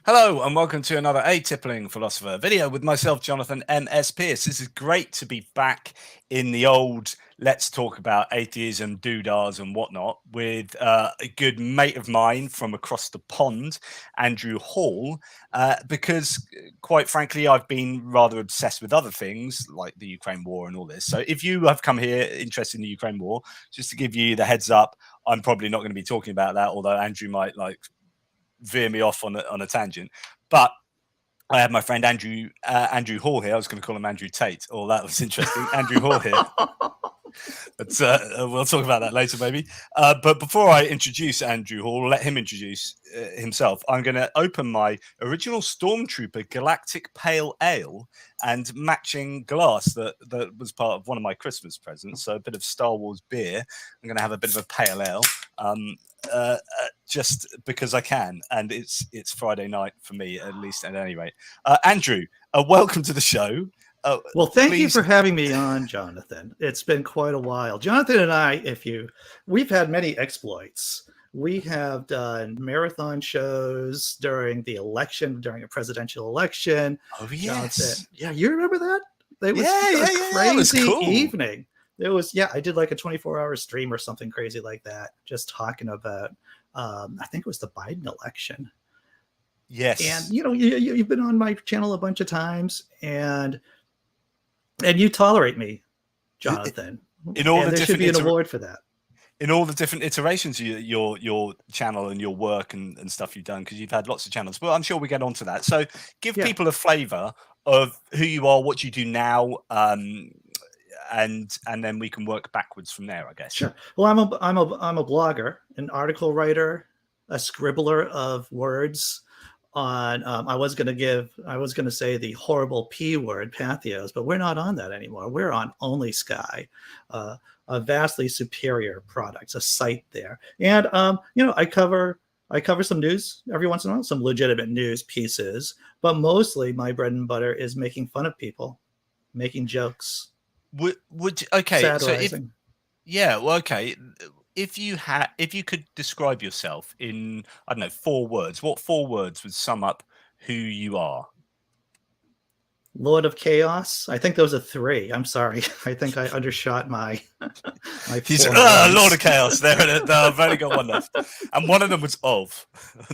Hello and welcome to another Atypical Philosopher video with myself, Jonathan M.S. Pierce. This is great to be back in the old let's talk about atheism, doodahs and whatnot with a good mate of mine from across the pond, Andrew Hall, because quite frankly, I've been rather obsessed with other things like the Ukraine war and all this. So if you have come here interested in the Ukraine war, just to give you the heads up, I'm probably not going to be talking about that, although Andrew might veer me off on a tangent. But I have my friend Andrew Hall here. I was going to call him Andrew Tate. Oh, that was interesting. Andrew Hall here. But we'll talk about that later, maybe. But before I introduce Andrew Hall, let him introduce himself. I'm going to open my original Stormtrooper Galactic Pale Ale and matching glass that was part of one of my Christmas presents. So a bit of Star Wars beer. I'm going to have a bit of a pale ale. Just because I can, and it's Friday night for me, at least at any rate. Andrew, welcome to the show. Well, thank you for having me on, Jonathan. It's been quite a while. Jonathan and I, we've had many exploits. We have done marathon shows during the election, during a presidential election. Oh, yes. Jonathan, yeah, you remember that? It was a crazy it was cool. evening. It was, I did like a 24-hour stream or something crazy like that, just talking about, I think it was the Biden election. Yes. And, you've been on my channel a bunch of times, and you tolerate me, Jonathan. There should be an award for that. In all the different iterations of your channel and your work and stuff you've done, because you've had lots of channels. But I'm sure we get onto that. So give people a flavour of who you are, what you do now, and then we can work backwards from there, I guess. Sure. Well, I'm a blogger, an article writer, a scribbler of words. On I was going to say the horrible P word, Patheos, but we're not on that anymore. We're on Only Sky, a vastly superior product, a site there. And I cover some news every once in a while, some legitimate news pieces, but mostly my bread and butter is making fun of people, making jokes. Satirizing. If you could describe yourself in, I don't know, 4 words, what 4 words would sum up who you are? Lord of Chaos. I think those are 3. I'm sorry. I think I undershot my. Lord of Chaos. There it is. I've only got one left, and one of them was of.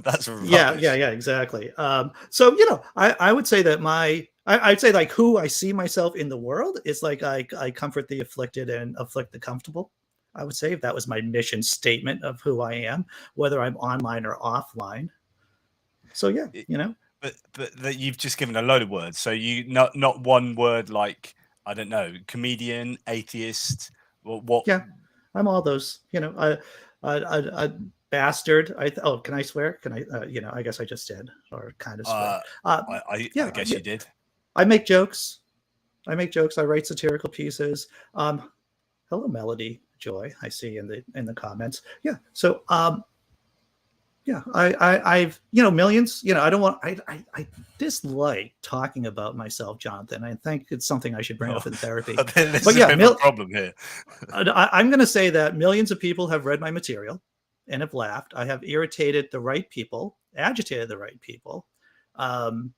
That's rubbish. Yeah, exactly. So I would say that I'd say like who I see myself in the world is like I comfort the afflicted and afflict the comfortable. I would say if that was my mission statement of who I am, whether I'm online or offline. So But you've just given a load of words. So you not one word like, I don't know, comedian, atheist. What? Yeah, I'm all those. I bastard. Can I swear? Can I? I guess I just did, or kind of swear. I guess you did. I make jokes. I write satirical pieces. Hello, Melody Joy. I see in the comments. Yeah. So I've millions. I dislike talking about myself, Jonathan. I think it's something I should bring up in therapy. But a problem here. I'm going to say that millions of people have read my material and have laughed. I have irritated the right people, agitated the right people. I've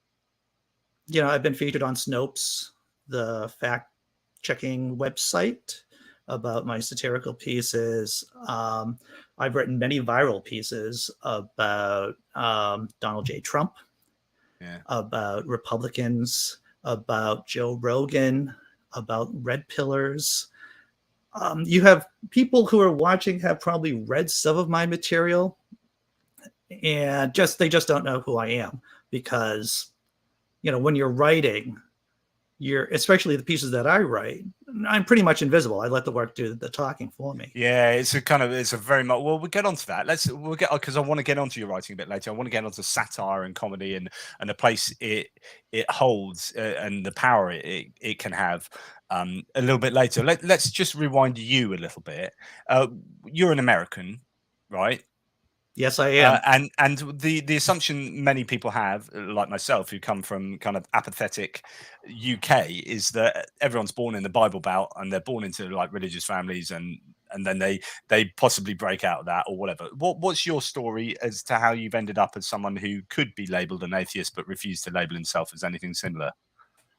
been featured on Snopes, the fact-checking website, about my satirical pieces. I've written many viral pieces about Donald J. Trump, about Republicans, about Joe Rogan, about red pillars. You have people who are watching have probably read some of my material, and they just don't know who I am, because when you're writing, especially the pieces that I write, I'm pretty much invisible. I let the work do the talking for me. Yeah, it's a very much. Well, we'll get onto that. Because I want to get onto your writing a bit later. I want to get onto satire and comedy and the place it holds and the power it can have a little bit later. Let's just rewind you a little bit. You're an American, right? Yes, I am. And the assumption many people have, like myself, who come from kind of apathetic UK, is that everyone's born in the Bible Belt and they're born into like religious families and and then they possibly break out of that or whatever. What's your story as to how you've ended up as someone who could be labeled an atheist but refused to label himself as anything similar?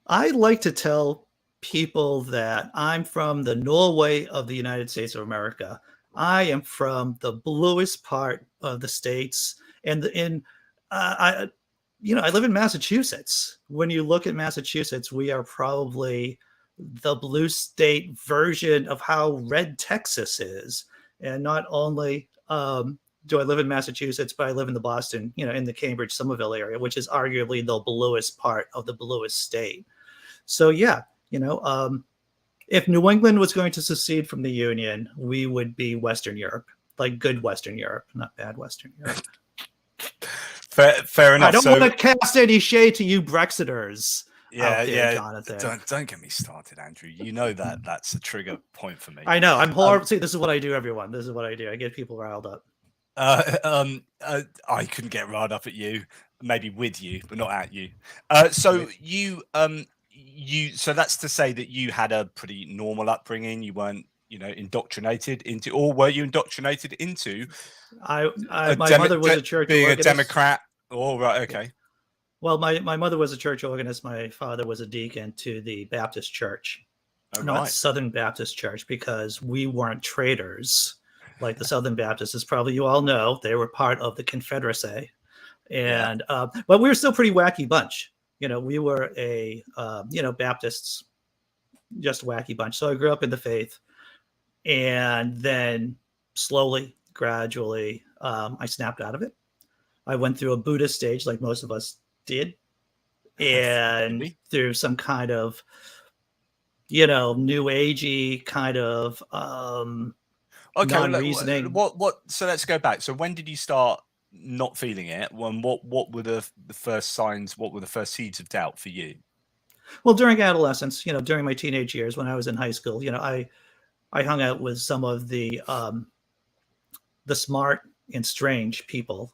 I like to tell people that I'm from the Norway of the United States of America. I am from the bluest part of the states, and I live in Massachusetts. When you look at Massachusetts, we are probably the blue state version of how red Texas is. And not only do I live in Massachusetts, but I live in the Boston, in the Cambridge, Somerville area, which is arguably the bluest part of the bluest state. So yeah, if New England was going to secede from the Union, we would be Western Europe, like good Western Europe, not bad Western Europe. Fair enough. I don't want to cast any shade to you Brexiters. Yeah, Jonathan. Don't get me started, Andrew. You know that's a trigger point for me. I know. I'm horrible. See, this is what I do, everyone. This is what I do. I get people riled up. I couldn't get riled up at you, maybe with you, but not at you. So that's to say that you had a pretty normal upbringing. You weren't, indoctrinated into, or were you indoctrinated into? My mother was a church being organist. A Democrat. Oh, right, okay. Well, my mother was a church organist. My father was a deacon to the Baptist Church, not Southern Baptist Church, because we weren't traitors like the Southern Baptists, as probably you all know. They were part of the Confederacy, and but we were still a pretty wacky bunch. We were a Baptists, just a wacky bunch. So I grew up in the faith, and then slowly, gradually, I snapped out of it. I went through a Buddhist stage, like most of us did, and through some kind of, new agey kind of non-reasoning. So let's go back. So when did you start not feeling it? What were the first signs? What were the first seeds of doubt for you? Well, during adolescence, during my teenage years, when I was in high school, I hung out with some of the smart and strange people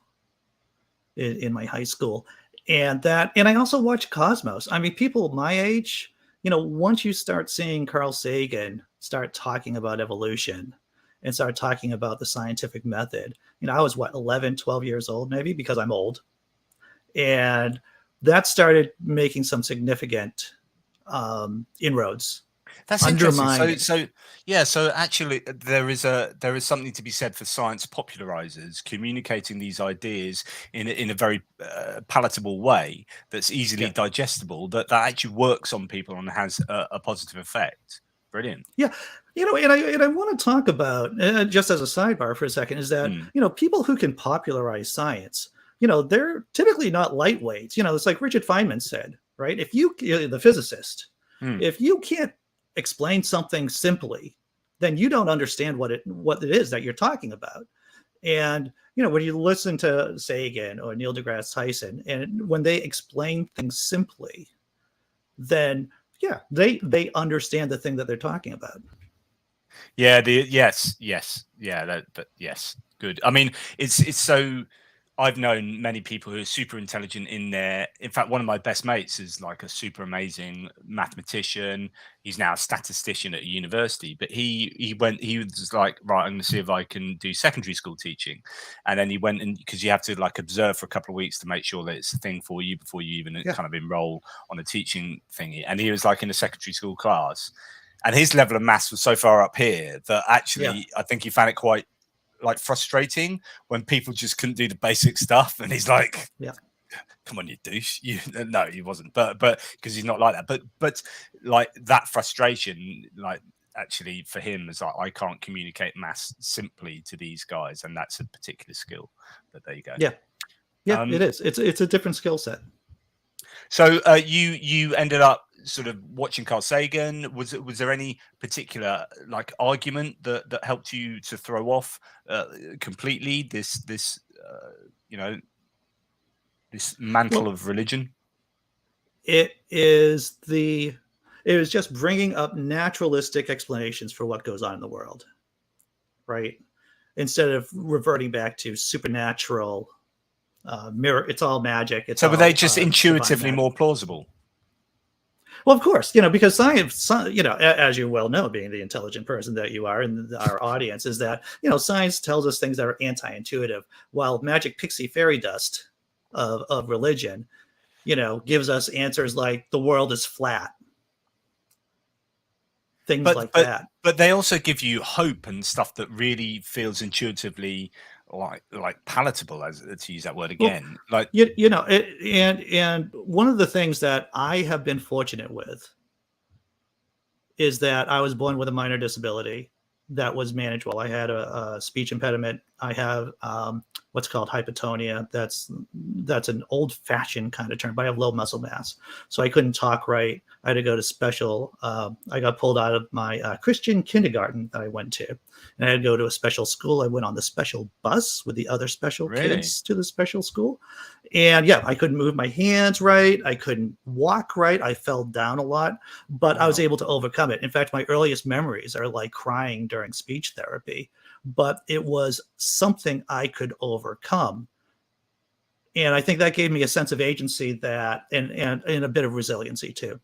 in my high school. And I also watched Cosmos. I mean, people my age, once you start seeing Carl Sagan start talking about evolution and start talking about the scientific method, I was 11, 12 years old, maybe, because I'm old. And that started making some significant inroads. That's interesting. So actually, there is something to be said for science popularizers communicating these ideas in a very palatable way that's easily digestible. That actually works on people and has a positive effect. Brilliant. Yeah, and I want to talk about just as a sidebar for a second is that people who can popularize science, they're typically not lightweights. It's like Richard Feynman said, right? If the physicist, if you can't explain something simply, then you don't understand what it is that you're talking about. And when you listen to Sagan or Neil deGrasse Tyson, and when they explain things simply, then they understand the thing that they're talking about. Yes. Good. I mean, it's so. I've known many people who are super intelligent in fact, one of my best mates is like a super amazing mathematician. He's now a statistician at a university, but he was like, right, I'm going to see if I can do secondary school teaching. And then he went, and because you have to like observe for a couple of weeks to make sure that it's a thing for you before you even kind of enroll on a teaching thingy. And he was like in a secondary school class, and his level of maths was so far up here that actually I think he found it quite like frustrating when people just couldn't do the basic stuff, and he's like, come on, you douche. No, he wasn't, but because he's not like that, but like that frustration, like actually for him is like, I can't communicate maths simply to these guys, and that's a particular skill. But there you go. It is. It's a different skill set. So you ended up sort of watching Carl Sagan. Was there any particular like argument that helped you to throw off completely this mantle of religion? It was just bringing up naturalistic explanations for what goes on in the world, right? Instead of reverting back to supernatural mirror. It's all magic. So were they just intuitively more plausible? Well, of course, because science, as you well know, being the intelligent person that you are, and our audience is that, science tells us things that are anti-intuitive, while magic pixie fairy dust of religion, gives us answers like the world is flat, things like that. But they also give you hope and stuff that really feels intuitively like palatable, as to use that word again. Well, and one of the things that I have been fortunate with is that I was born with a minor disability that was manageable. I had a speech impediment. I have what's called hypotonia. That's an old-fashioned kind of term, but I have low muscle mass, so I couldn't talk right. I had to go to special. I got pulled out of my Christian kindergarten that I went to, and I had to go to a special school. I went on the special bus with the other special kids to the special school, and yeah, I couldn't move my hands right. I couldn't walk right. I fell down a lot, but I was able to overcome it. In fact, my earliest memories are like crying during speech therapy, but it was something I could overcome. And I think that gave me a sense of agency and a bit of resiliency too.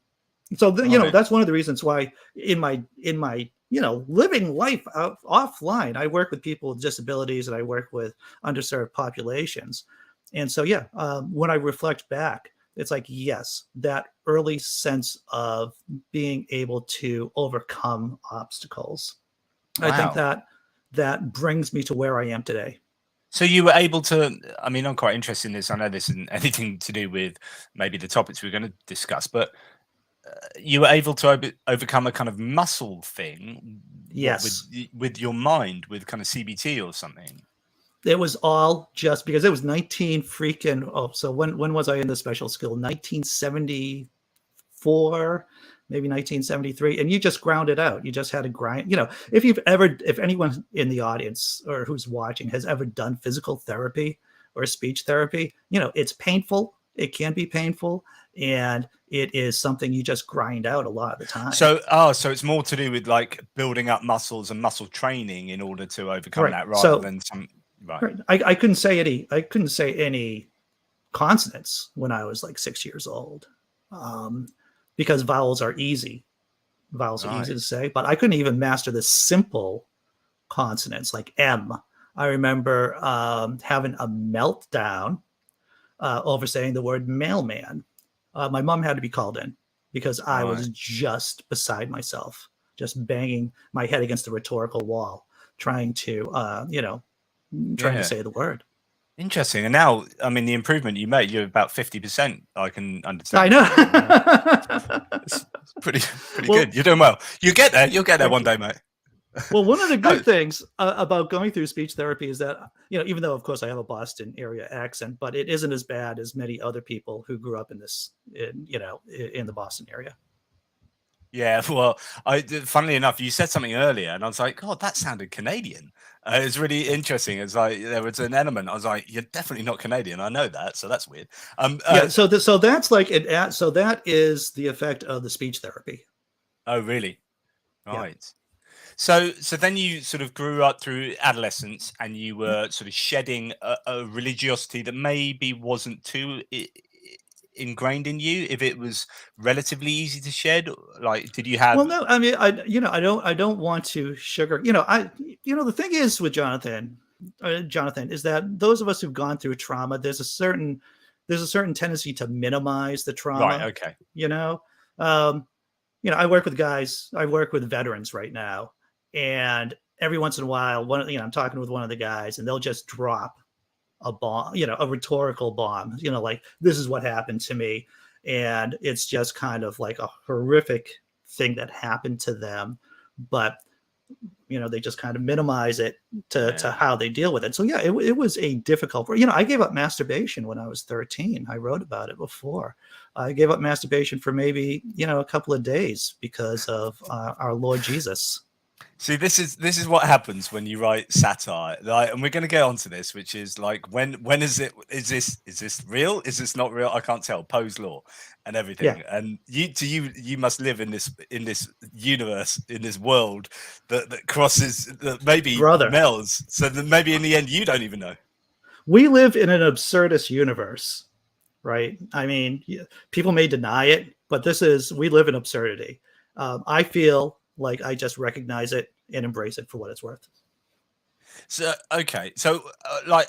So, that's one of the reasons why in my living life offline, I work with people with disabilities and I work with underserved populations. And so, when I reflect back, it's like, yes, that early sense of being able to overcome obstacles. Wow. I think that brings me to where I am today. So you were able to, I'm quite interested in this. I know this isn't anything to do with maybe the topics we're going to discuss, but you were able to overcome a kind of muscle thing. Yes. With your mind, with kind of CBT or something. It was all just because it was 19 freaking. Oh, so when was I in the special school? 1974, maybe 1973, and you just ground it out. You just had to grind. If anyone in the audience or who's watching has ever done physical therapy or speech therapy, it's painful. It can be painful, and it is something you just grind out a lot of the time. So it's more to do with like building up muscles and muscle training in order to overcome that, rather than some. Right. I couldn't say any consonants when I was like 6 years old, because vowels are easy. Vowels are easy to say, but I couldn't even master the simple consonants like M. I remember having a meltdown over saying the word mailman. My mom had to be called in because I was just beside myself, just banging my head against the rhetorical wall, trying to to say the word. Interesting. And now, the improvement you made, you're about 50%. I can understand. I know. It's pretty good. You're doing well. You'll get there. You'll get there one day, mate. Well, one of the good things about going through speech therapy is that, even though, of course, I have a Boston area accent, but it isn't as bad as many other people who grew up in the Boston area. Yeah, well, funnily enough, you said something earlier, and I was like, God, that sounded Canadian. It's really interesting. It's like there was an element. I was like, you're definitely not Canadian. I know that, so that's weird. So that's like it. So that is the effect of the speech therapy. Oh, really? Right. Yeah. So then you sort of grew up through adolescence, and you were sort of shedding a religiosity that maybe wasn't too ingrained in you. If it was relatively easy to shed, like, did you have? Well, no, I don't want to sugar. The thing is with Jonathan, is that those of us who've gone through trauma, there's a certain tendency to minimize the trauma. Right. Okay. I work with guys. I work with veterans right now, and every once in a while, I'm talking with one of the guys, and they'll just drop a bomb, a rhetorical bomb, like, this is what happened to me. And it's just kind of like a horrific thing that happened to them. But, they just kind of minimize it to how they deal with it. So, it was a difficult, I gave up masturbation when I was 13. I wrote about it before. I gave up masturbation for maybe, a couple of days because of our Lord Jesus. See, this is what happens when you write satire, and we're going to get onto this, which is like, when is this real? Is this not real? I can't tell. Poe's law and everything. Yeah. And you must live in this universe, in this world that crosses, that maybe melds, so that maybe in the end you don't even know. We live in an absurdist universe, right? People may deny it. but we live in absurdity. I feel like I just recognize it and embrace it for what it's worth. So okay, so like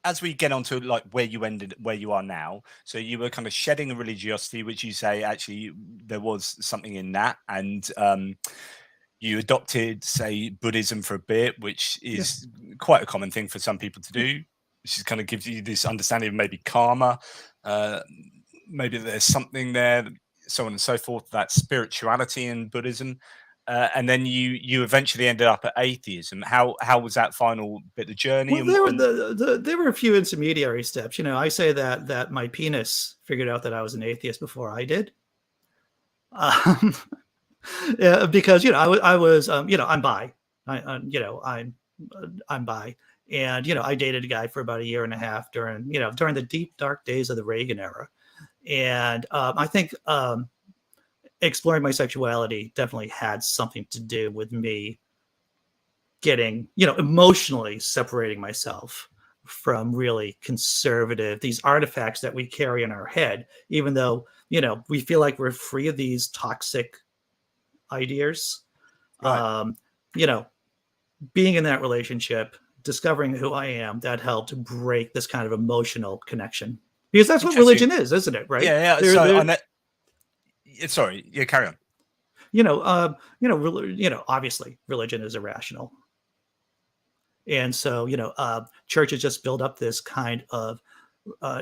as we get on to like where you are now, so you were kind of shedding a religiosity, which you say actually there was something in that, and you adopted, say, Buddhism for a bit, which is quite a common thing for some people to do. Which is kind of gives you this understanding of maybe karma, maybe there's something there, so on and so forth. That spirituality in Buddhism. And then you eventually ended up at atheism. How was that final bit of journey? Well, there were a few intermediary steps. I say that my penis figured out that I was an atheist before I did. Yeah, because I was I'm bi. I'm bi, and I dated a guy for about a year and a half during the deep dark days of the Reagan era, and I think exploring my sexuality definitely had something to do with me getting, emotionally separating myself from really conservative, these artifacts that we carry in our head, even though, we feel like we're free of these toxic ideas. Right. Being in that relationship, discovering who I am, that helped break this kind of emotional connection. Because that's what religion is, isn't it? Right? Yeah. Sorry. Yeah. Carry on. Obviously religion is irrational. And so, churches just build up this kind of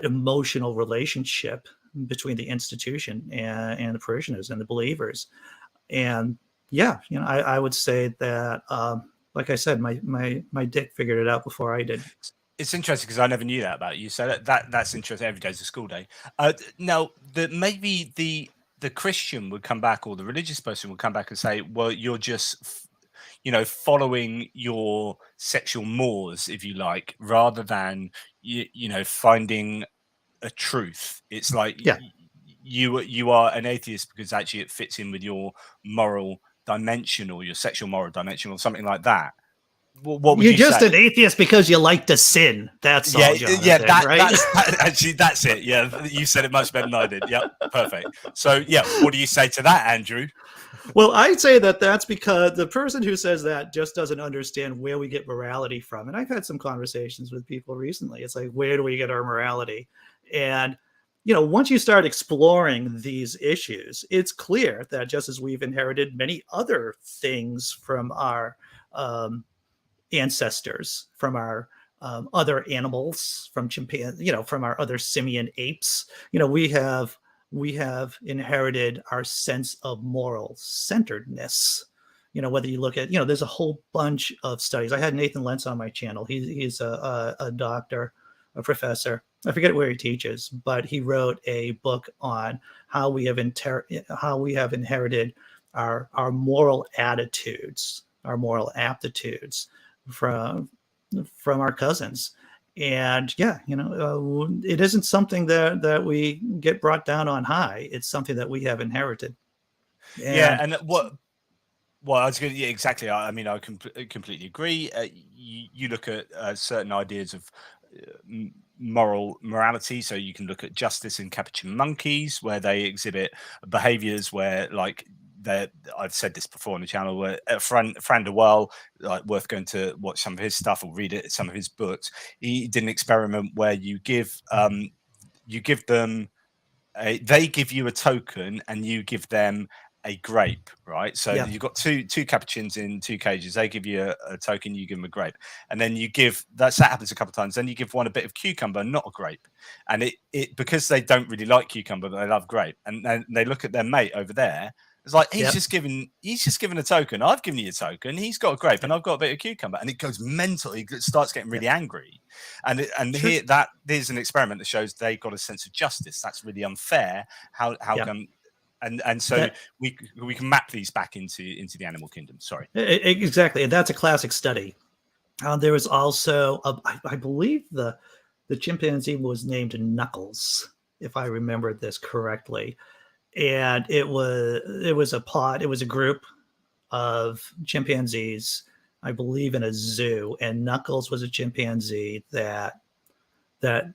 emotional relationship between the institution and the parishioners and the believers. And yeah, I would say that, like I said, my dick figured it out before I did. It's interesting because I never knew that about you. So that's interesting. Every day's a school day. Now, maybe the Christian would come back, or the religious person would come back and say, well, you're just following your sexual mores, if you like, rather than finding a truth. It's like you are an atheist because actually it fits in with your moral dimension or your sexual moral dimension or something like that. What would You're just say? an atheist because you like to sin. That's all, Jonathan, right? That's it. Yeah, you said it much better than I did. Yep, perfect. So yeah, what do you say to that, Andrew? Well, I'd say that's because the person who says that just doesn't understand where we get morality from. And I've had some conversations with people recently. It's like, where do we get our morality? And once you start exploring these issues, it's clear that just as we've inherited many other things from our ancestors, from our other animals, from chimpanzees, from our other simian apes, we have inherited our sense of moral centeredness. Whether you look at, there's a whole bunch of studies. I had Nathan Lentz on my channel. He's a doctor, a professor. I forget where he teaches, but he wrote a book on how we have inherited our moral attitudes, our moral aptitudes from our cousins. And it isn't something that we get brought down on high. It's something that we have inherited. And what? Well, I was going to, exactly. I mean, I completely agree. You look at certain ideas of morality. So you can look at justice in capuchin monkeys, where they exhibit behaviors where, like, I've said this before on the channel, where Fran de Waal, like, worth going to watch some of his stuff or read some of his books. He did an experiment where you give them they give you a token and you give them a grape, right? So you've got two capuchins in two cages. They give you a token, you give them a grape, and then you give that happens a couple of times. Then you give one a bit of cucumber, not a grape, and it because they don't really like cucumber, but they love grape, and then they look at their mate over there. It's like he's just given a token. I've given you a token. He's got a grape, and I've got a bit of cucumber, and it goes mental. He starts getting really angry, and here there's an experiment that shows they got a sense of justice. That's really unfair. How come? And so we can map these back into the animal kingdom. Sorry, exactly, and that's a classic study. There was also, I believe the chimpanzee was named Knuckles, if I remember this correctly, and it was a group of chimpanzees, I believe, in a zoo, and Knuckles was a chimpanzee that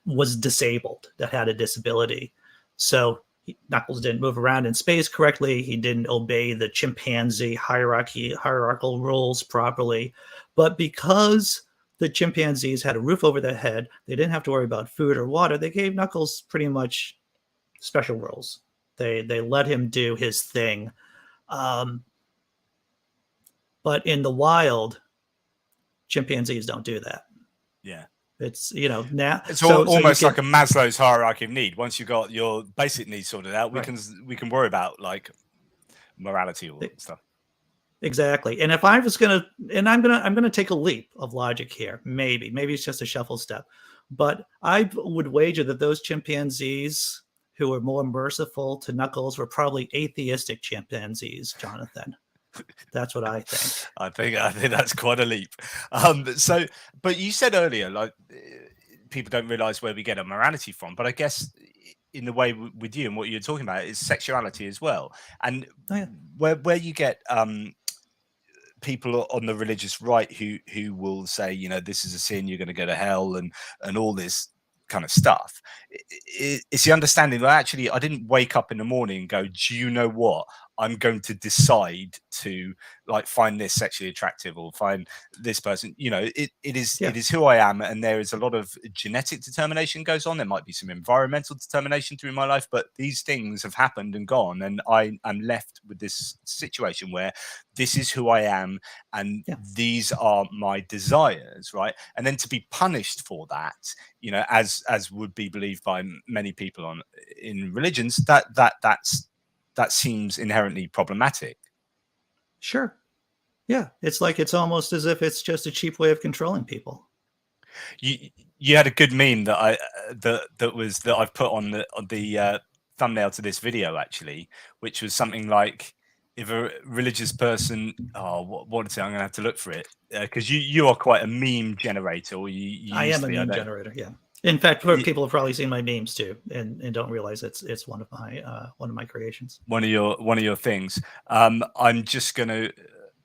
was disabled, that had a disability. So Knuckles didn't move around in space correctly. He didn't obey the chimpanzee hierarchical rules properly. But because the chimpanzees had a roof over their head, they didn't have to worry about food or water. They gave Knuckles pretty much special rules. They let him do his thing. But in the wild, chimpanzees don't do that. Yeah. It's, now it's almost like a Maslow's hierarchy of need. Once you've got your basic needs sorted out, we can worry about like morality or stuff. Exactly. And if I was gonna, and I'm gonna take a leap of logic here, maybe it's just a shuffle step, but I would wager that those chimpanzees who were more merciful to Knuckles were probably atheistic chimpanzees, Jonathan. That's what I think. I think that's quite a leap. But you said earlier, like, people don't realize where we get our morality from. But I guess in the way with you and what you're talking about is sexuality as well. And where you get people on the religious right who will say, this is a sin, you're going to go to hell, and all this kind of stuff. It's the understanding that actually I didn't wake up in the morning and go, do you know what? I'm going to decide to like find this sexually attractive or find this person. It is who I am, and there is a lot of genetic determination goes on. There might be some environmental determination through my life, but these things have happened and gone, and I am left with this situation where this is who I am, and these are my desires, right? And then to be punished for that, as would be believed by many people in religions, that seems inherently problematic. Sure. Yeah. It's almost as if it's just a cheap way of controlling people. You had a good meme that I've put on the thumbnail to this video, actually, which was something like, if a religious person, what is it? I'm gonna have to look for it, because you are quite a meme generator. Or I am a meme generator. Yeah. In fact, people have probably seen my memes too, and don't realize it's one of my creations. One of your things. I'm just going to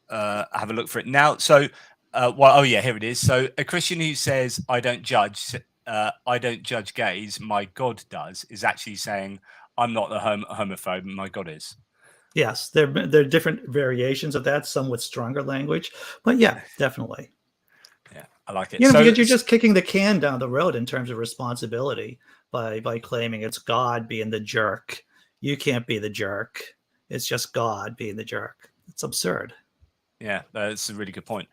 have a look for it now. So, here it is. So, a Christian who says I don't judge gays, my God does, is actually saying I'm not the homophobe, my God is. Yes, there are different variations of that, some with stronger language, but yeah, definitely. Yeah, I like it. Because you're just kicking the can down the road in terms of responsibility by claiming it's God being the jerk. You can't be the jerk. It's just God being the jerk. It's absurd. Yeah, that's a really good point.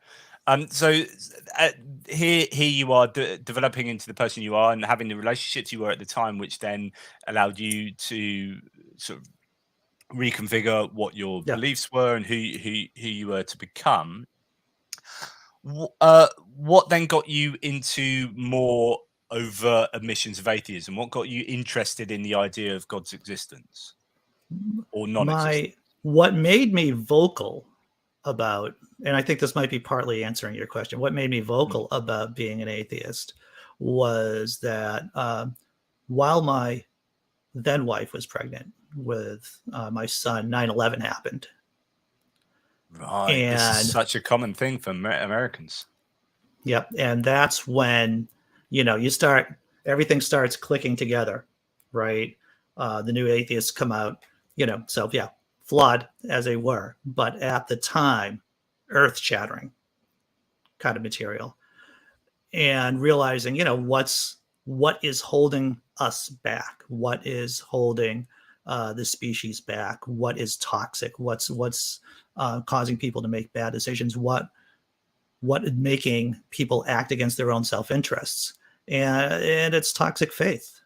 So here you are developing into the person you are and having the relationships you were at the time, which then allowed you to sort of reconfigure what your beliefs were and who you were to become. What then got you into more overt admissions of atheism? What got you interested in the idea of God's existence or non-existence? What made me vocal about, and I think this might be partly answering your question, what made me vocal about being an atheist was that while my then wife was pregnant with my son, 9/11 happened. Right. And this is such a common thing for Americans. Yep. And that's when, everything starts clicking together, right? The new atheists come out, so yeah, flawed as they were, but at the time, earth shattering kind of material. And realizing, what is holding us back? What is holding the species back? What is toxic? What's causing people to make bad decisions? What is making people act against their own self-interests? And it's toxic faith.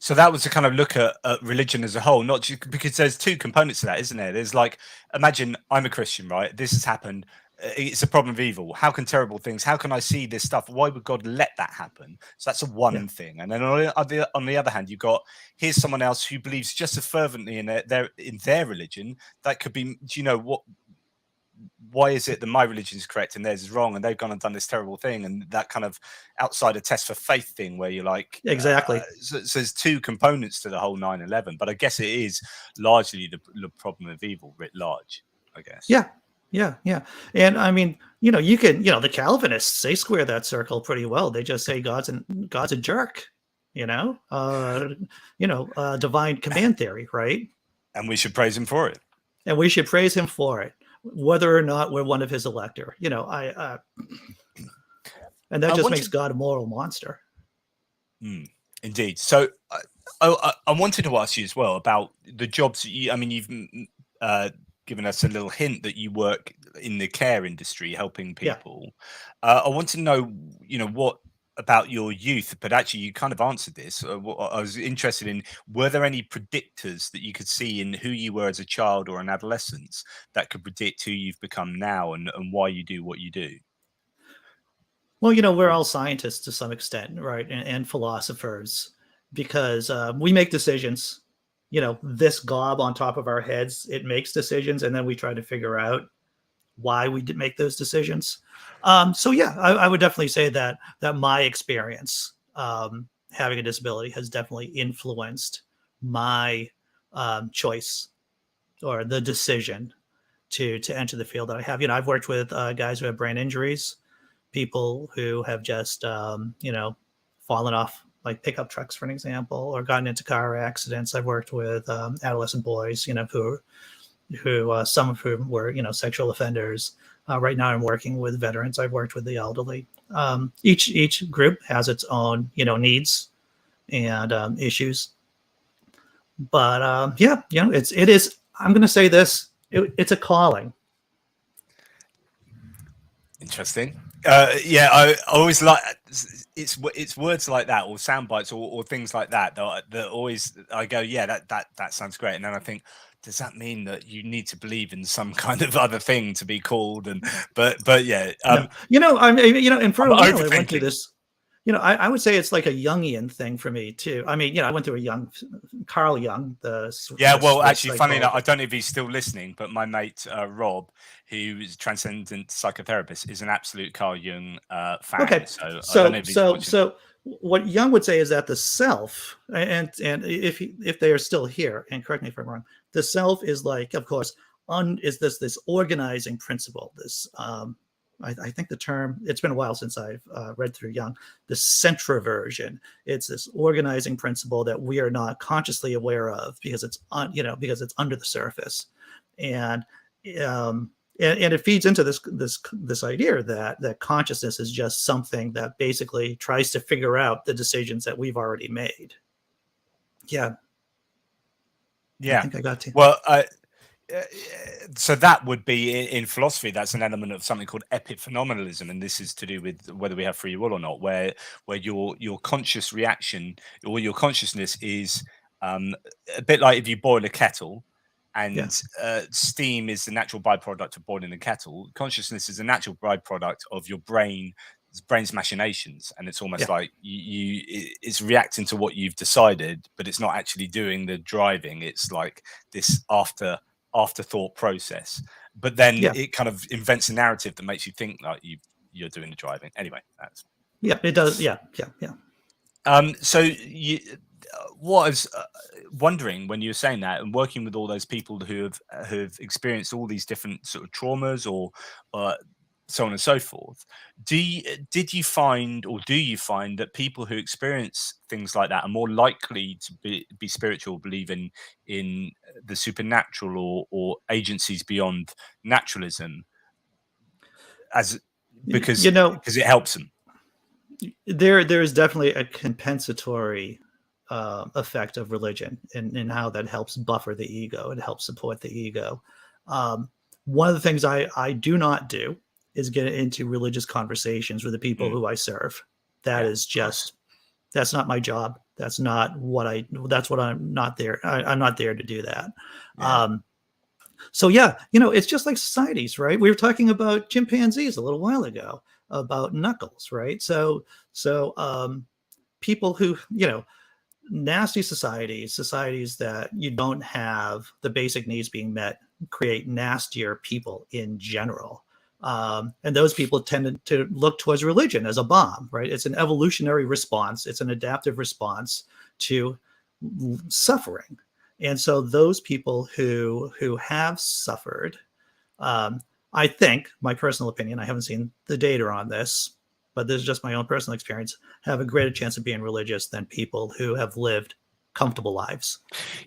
So that was to kind of look at religion as a whole, not just because there's two components to that, isn't there? There's like, imagine I'm a Christian, right? This has happened. It's a problem of evil. How can terrible things? How can I see this stuff? Why would God let that happen? So that's one thing. And then on the other hand, you've got, here's someone else who believes just as fervently in their religion. That could be, why is it that my religion is correct and theirs is wrong, and they've gone and done this terrible thing, and that kind of outside a test for faith thing where you're like, exactly. So there's two components to the whole 9/11, but I guess it is largely the problem of evil writ large, I guess. Yeah. And I mean, you can, the Calvinists, they square that circle pretty well. They just say God's a jerk. divine command theory, right? And we should praise him for it. And we should praise him for it, whether or not we're one of his elector. And that just makes God a moral monster. Indeed. So I wanted to ask you as well about the jobs that you've given us a little hint that you work in the care industry, helping people. I want to know, what about your youth, but actually you kind of answered this. I was interested in, were there any predictors that you could see in who you were as a child or an adolescent that could predict who you've become now and why you do what you do? Well, we're all scientists to some extent, right? And philosophers, because we make decisions. This gob on top of our heads, it makes decisions, and then we try to figure out why we did make those decisions. So yeah, I would definitely say that my experience having a disability has definitely influenced my choice or the decision to enter the field that I have. I've worked with guys who have brain injuries, people who have just fallen off like pickup trucks, for an example, or gotten into car accidents. I've worked with adolescent boys, who some of whom were sexual offenders. Right now I'm working with veterans. I've worked with the elderly. Each group has its own needs and issues, but it is, I'm going to say this, it's a calling. Interesting. I always like it's words like that, or sound bites, or things like that always I go, yeah, that sounds great, and then I think, does that mean that you need to believe in some kind of other thing to be called? And but yeah, and for a while I went through this. I would say it's like a Jungian thing for me too. I went through Carl Jung. Actually, funny enough, I don't know if he's still listening, but my mate Rob, who is a transcendent psychotherapist, is an absolute Carl Jung fan. Okay, so what Jung would say is that the self, and if they are still here, and correct me if I'm wrong, the self is like, of course, is this organizing principle. This I think the term, it's been a while since I've read through Jung, the centroversion. It's this organizing principle that we are not consciously aware of because it's because it's under the surface, and it feeds into this idea that consciousness is just something that basically tries to figure out the decisions that we've already made. Yeah. I think I got to. Well, so that would be in philosophy. That's an element of something called epiphenomenalism, and this is to do with whether we have free will or not. Where your conscious reaction or your consciousness is a bit like if you boil a kettle, and steam is the natural byproduct of boiling the kettle. Consciousness is a natural byproduct of your brain's machinations, and it's almost like it's reacting to what you've decided, but it's not actually doing the driving. It's like this afterthought process, but then it kind of invents a narrative that makes you think like you're doing the driving. Anyway, that's it does. So what I was wondering when you were saying that, and working with all those people who have experienced all these different sort of traumas or so on and so forth, do you find that people who experience things like that are more likely to be spiritual, believe in the supernatural or agencies beyond naturalism, because it helps them? There is definitely a compensatory effect of religion in how that helps buffer the ego. It helps support the ego. One of the things I do not do is get into religious conversations with the people who I serve. That is just, that's not my job. That's what I'm not there. I'm not there to do that. So it's just like societies, right? We were talking about chimpanzees a little while ago, about knuckles, right? So people who, nasty societies that you don't have the basic needs being met, create nastier people in general. And those people tend to look towards religion as a bomb, right? It's an evolutionary response. It's an adaptive response to suffering. And so those people who have suffered, I think, my personal opinion, I haven't seen the data on this, but this is just my own personal experience, have a greater chance of being religious than people who have lived comfortable lives.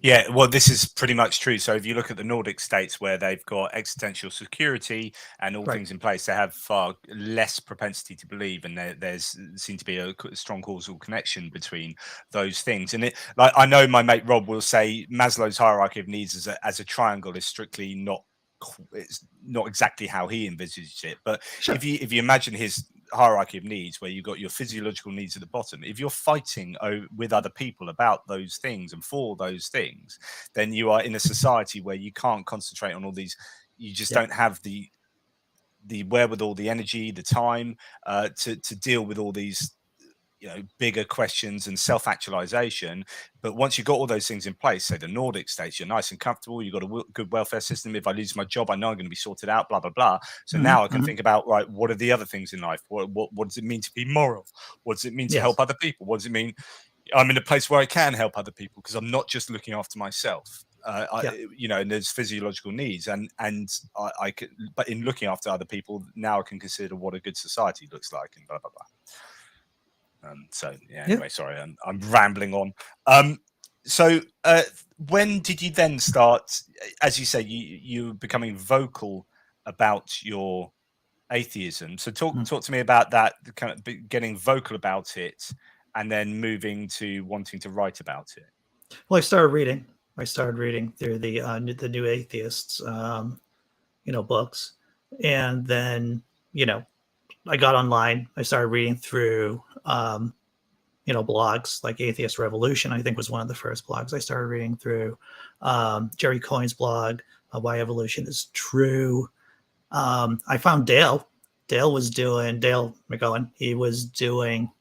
Yeah, well, this is pretty much true. So if you look at the Nordic states where they've got existential security and all Right. things in place, they have far less propensity to believe, and there's seem to be a strong causal connection between those things. And it, like, I know my mate Rob will say Maslow's hierarchy of needs as a triangle is strictly not. It's not exactly how he envisaged it, but Sure. if you imagine his hierarchy of needs where you've got your physiological needs at the bottom, if you're fighting with other people about those things and for those things, then you are in a society where you can't concentrate on all these. You just don't have the wherewithal, the energy, the time to deal with all these bigger questions and self-actualization. But once you've got all those things in place, say the Nordic states, you're nice and comfortable, you've got a good welfare system. If I lose my job, I know I'm going to be sorted out, blah blah blah. So now I can think about, right, what are the other things in life? What does it mean to be moral? What does it mean to help other people? What does it mean I'm in a place where I can help other people because I'm not just looking after myself? And there's physiological needs, and I can, but in looking after other people, now I can consider what a good society looks like, and blah blah blah. Anyway, sorry, I'm rambling on. So when did you then start, as you say, you were becoming vocal about your atheism? So talk to me about that, kind of getting vocal about it, and then moving to wanting to write about it. Well, I started reading through the New Atheists, books, and then I got online. I started reading through blogs like Atheist Revolution, I think, was one of the first blogs I started reading through. Jerry Coyne's blog, Why Evolution is True. I found Dale McGowan. He was doing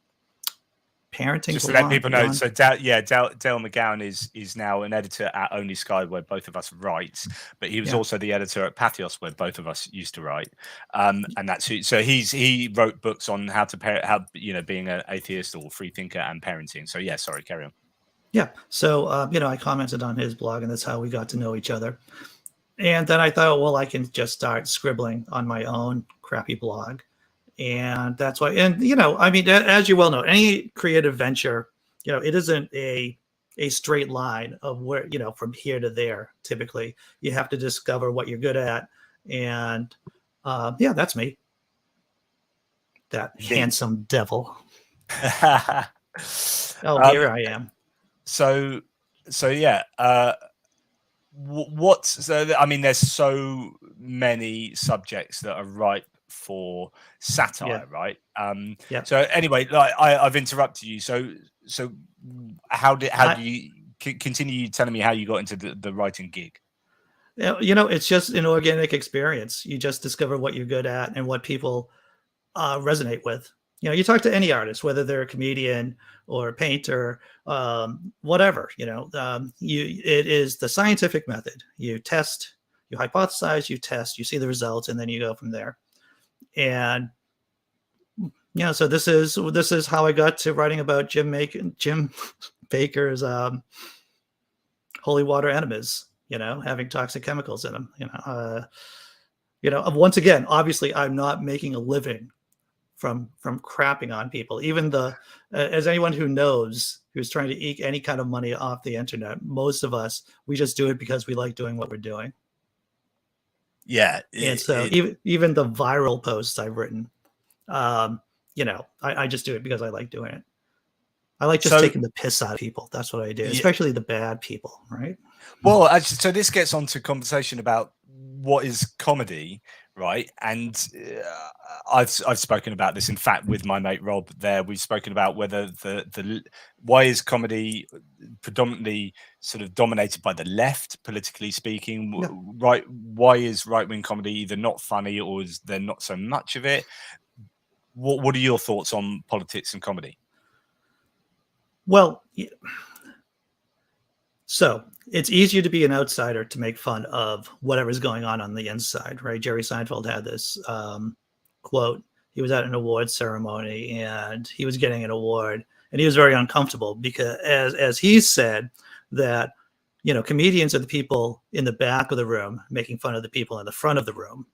parenting. Just to let people know, so Dale McGowan is now an editor at Only Sky, where both of us write, but he was also the editor at Pathos, where both of us used to write. And that's so he wrote books on how to being an atheist or free thinker and parenting. So sorry, carry on. Yeah. So I commented on his blog, and that's how we got to know each other. And then I thought, well, I can just start scribbling on my own crappy blog. And that's why, and as you well know, any creative venture, it isn't a straight line of where, from here to there. Typically, you have to discover what you're good at, and that's me. That handsome devil. Here I am. So there's so many subjects that are ripe for satire, right? So anyway, I've interrupted you. So how do you continue telling me how you got into the writing gig? It's just an organic experience. You just discover what you're good at and what people resonate with. You talk to any artist, whether they're a comedian or a painter, whatever. It is the scientific method. You test, you hypothesize, you test, you see the results, and then you go from there. And so this is how I got to writing about Jim Baker's holy water enemas. Having toxic chemicals in them. Once again, obviously, I'm not making a living from crapping on people. Even as anyone who knows, who's trying to eke any kind of money off the internet, most of us, we just do it because we like doing what we're doing. Yeah. And so even the viral posts I've written, I just do it because I like doing it. I like just taking the piss out of people. That's what I do, especially the bad people, right? Well, actually, so this gets on to conversation about what is comedy, right? And I've spoken about this, in fact, with my mate Rob. There, we've spoken about whether why is comedy predominantly sort of dominated by the left, politically speaking, right? Why is right-wing comedy either not funny or is there not so much of it? What are your thoughts on politics and comedy? Well, so it's easier to be an outsider to make fun of whatever's going on the inside, right? Jerry Seinfeld had this quote. He was at an award ceremony and he was getting an award, and he was very uncomfortable because, as he said, that comedians are the people in the back of the room making fun of the people in the front of the room.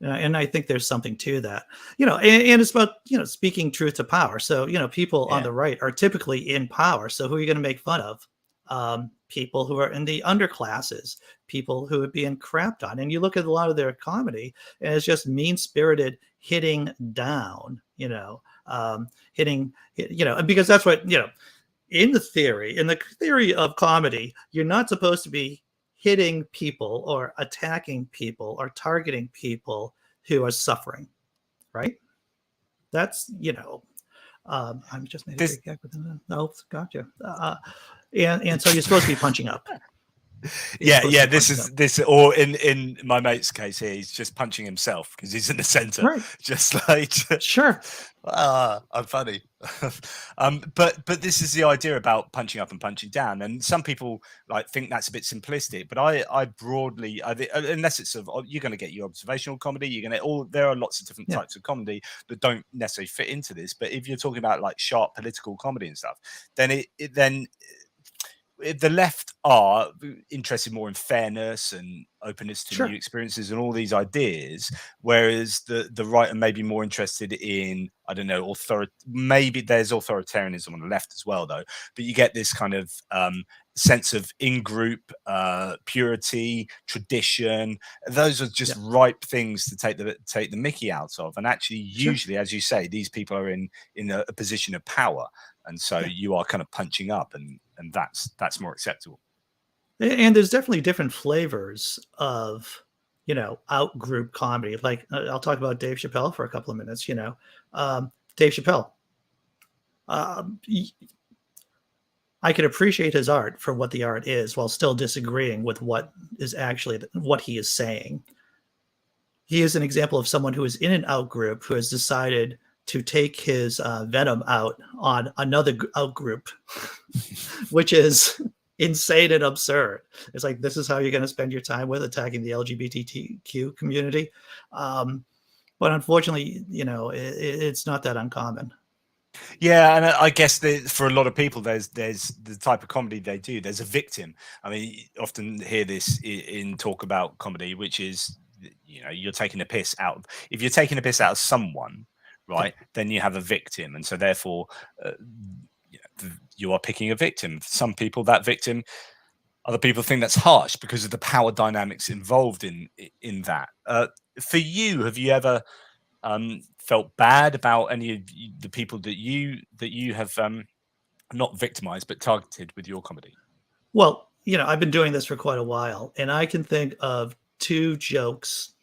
And I think there's something to that, and it's about, speaking truth to power. So, people on the right are typically in power. So who are you going to make fun of? People who are in the underclasses, people who are being crapped on. And you look at a lot of their comedy, and it's just mean-spirited hitting down, hitting, because that's what, in the theory of comedy, you're not supposed to be hitting people or attacking people or targeting people who are suffering, right? That's, I'm just made a big gag with them. No, gotcha. And so you're supposed to be punching up. Yeah. This, or in my mate's case here, he's just punching himself because he's in the center, right? Just like sure. I'm funny. But this is the idea about punching up and punching down, and some people like think that's a bit simplistic. But I broadly, unless it's you're going to get your observational comedy, you're going to there are lots of different types of comedy that don't necessarily fit into this. But if you're talking about like sharp political comedy and stuff, then the left are interested more in fairness and openness to new experiences and all these ideas, whereas the right are maybe more interested in, I don't know, maybe there's authoritarianism on the left as well, though. But you get this kind of sense of in-group purity, tradition. Those are just ripe things to take the mickey out of. And actually, usually, as you say, these people are in a position of power, and so you are kind of punching up, and that's more acceptable. And there's definitely different flavors of, out group comedy. Like I'll talk about Dave Chappelle for a couple of minutes. Dave Chappelle. I can appreciate his art for what the art is, while still disagreeing with what is actually what he is saying. He is an example of someone who is in an out group who has decided to take his venom out on another out group, which is insane and absurd. It's like, this is how you're going to spend your time with attacking the LGBTQ community. But unfortunately, it's not that uncommon. Yeah, and I guess for a lot of people, there's the type of comedy they do. There's a victim. I mean, you often hear this in talk about comedy, which is, you're taking a piss out. If you're taking a piss out of someone, right, then you have a victim, and so therefore you are picking a victim. Some people, that victim, other people think that's harsh because of the power dynamics involved in that. For you, have you ever felt bad about any of the people that you have not victimized but targeted with your comedy? Well, I've been doing this for quite a while, and I can think of 2 jokes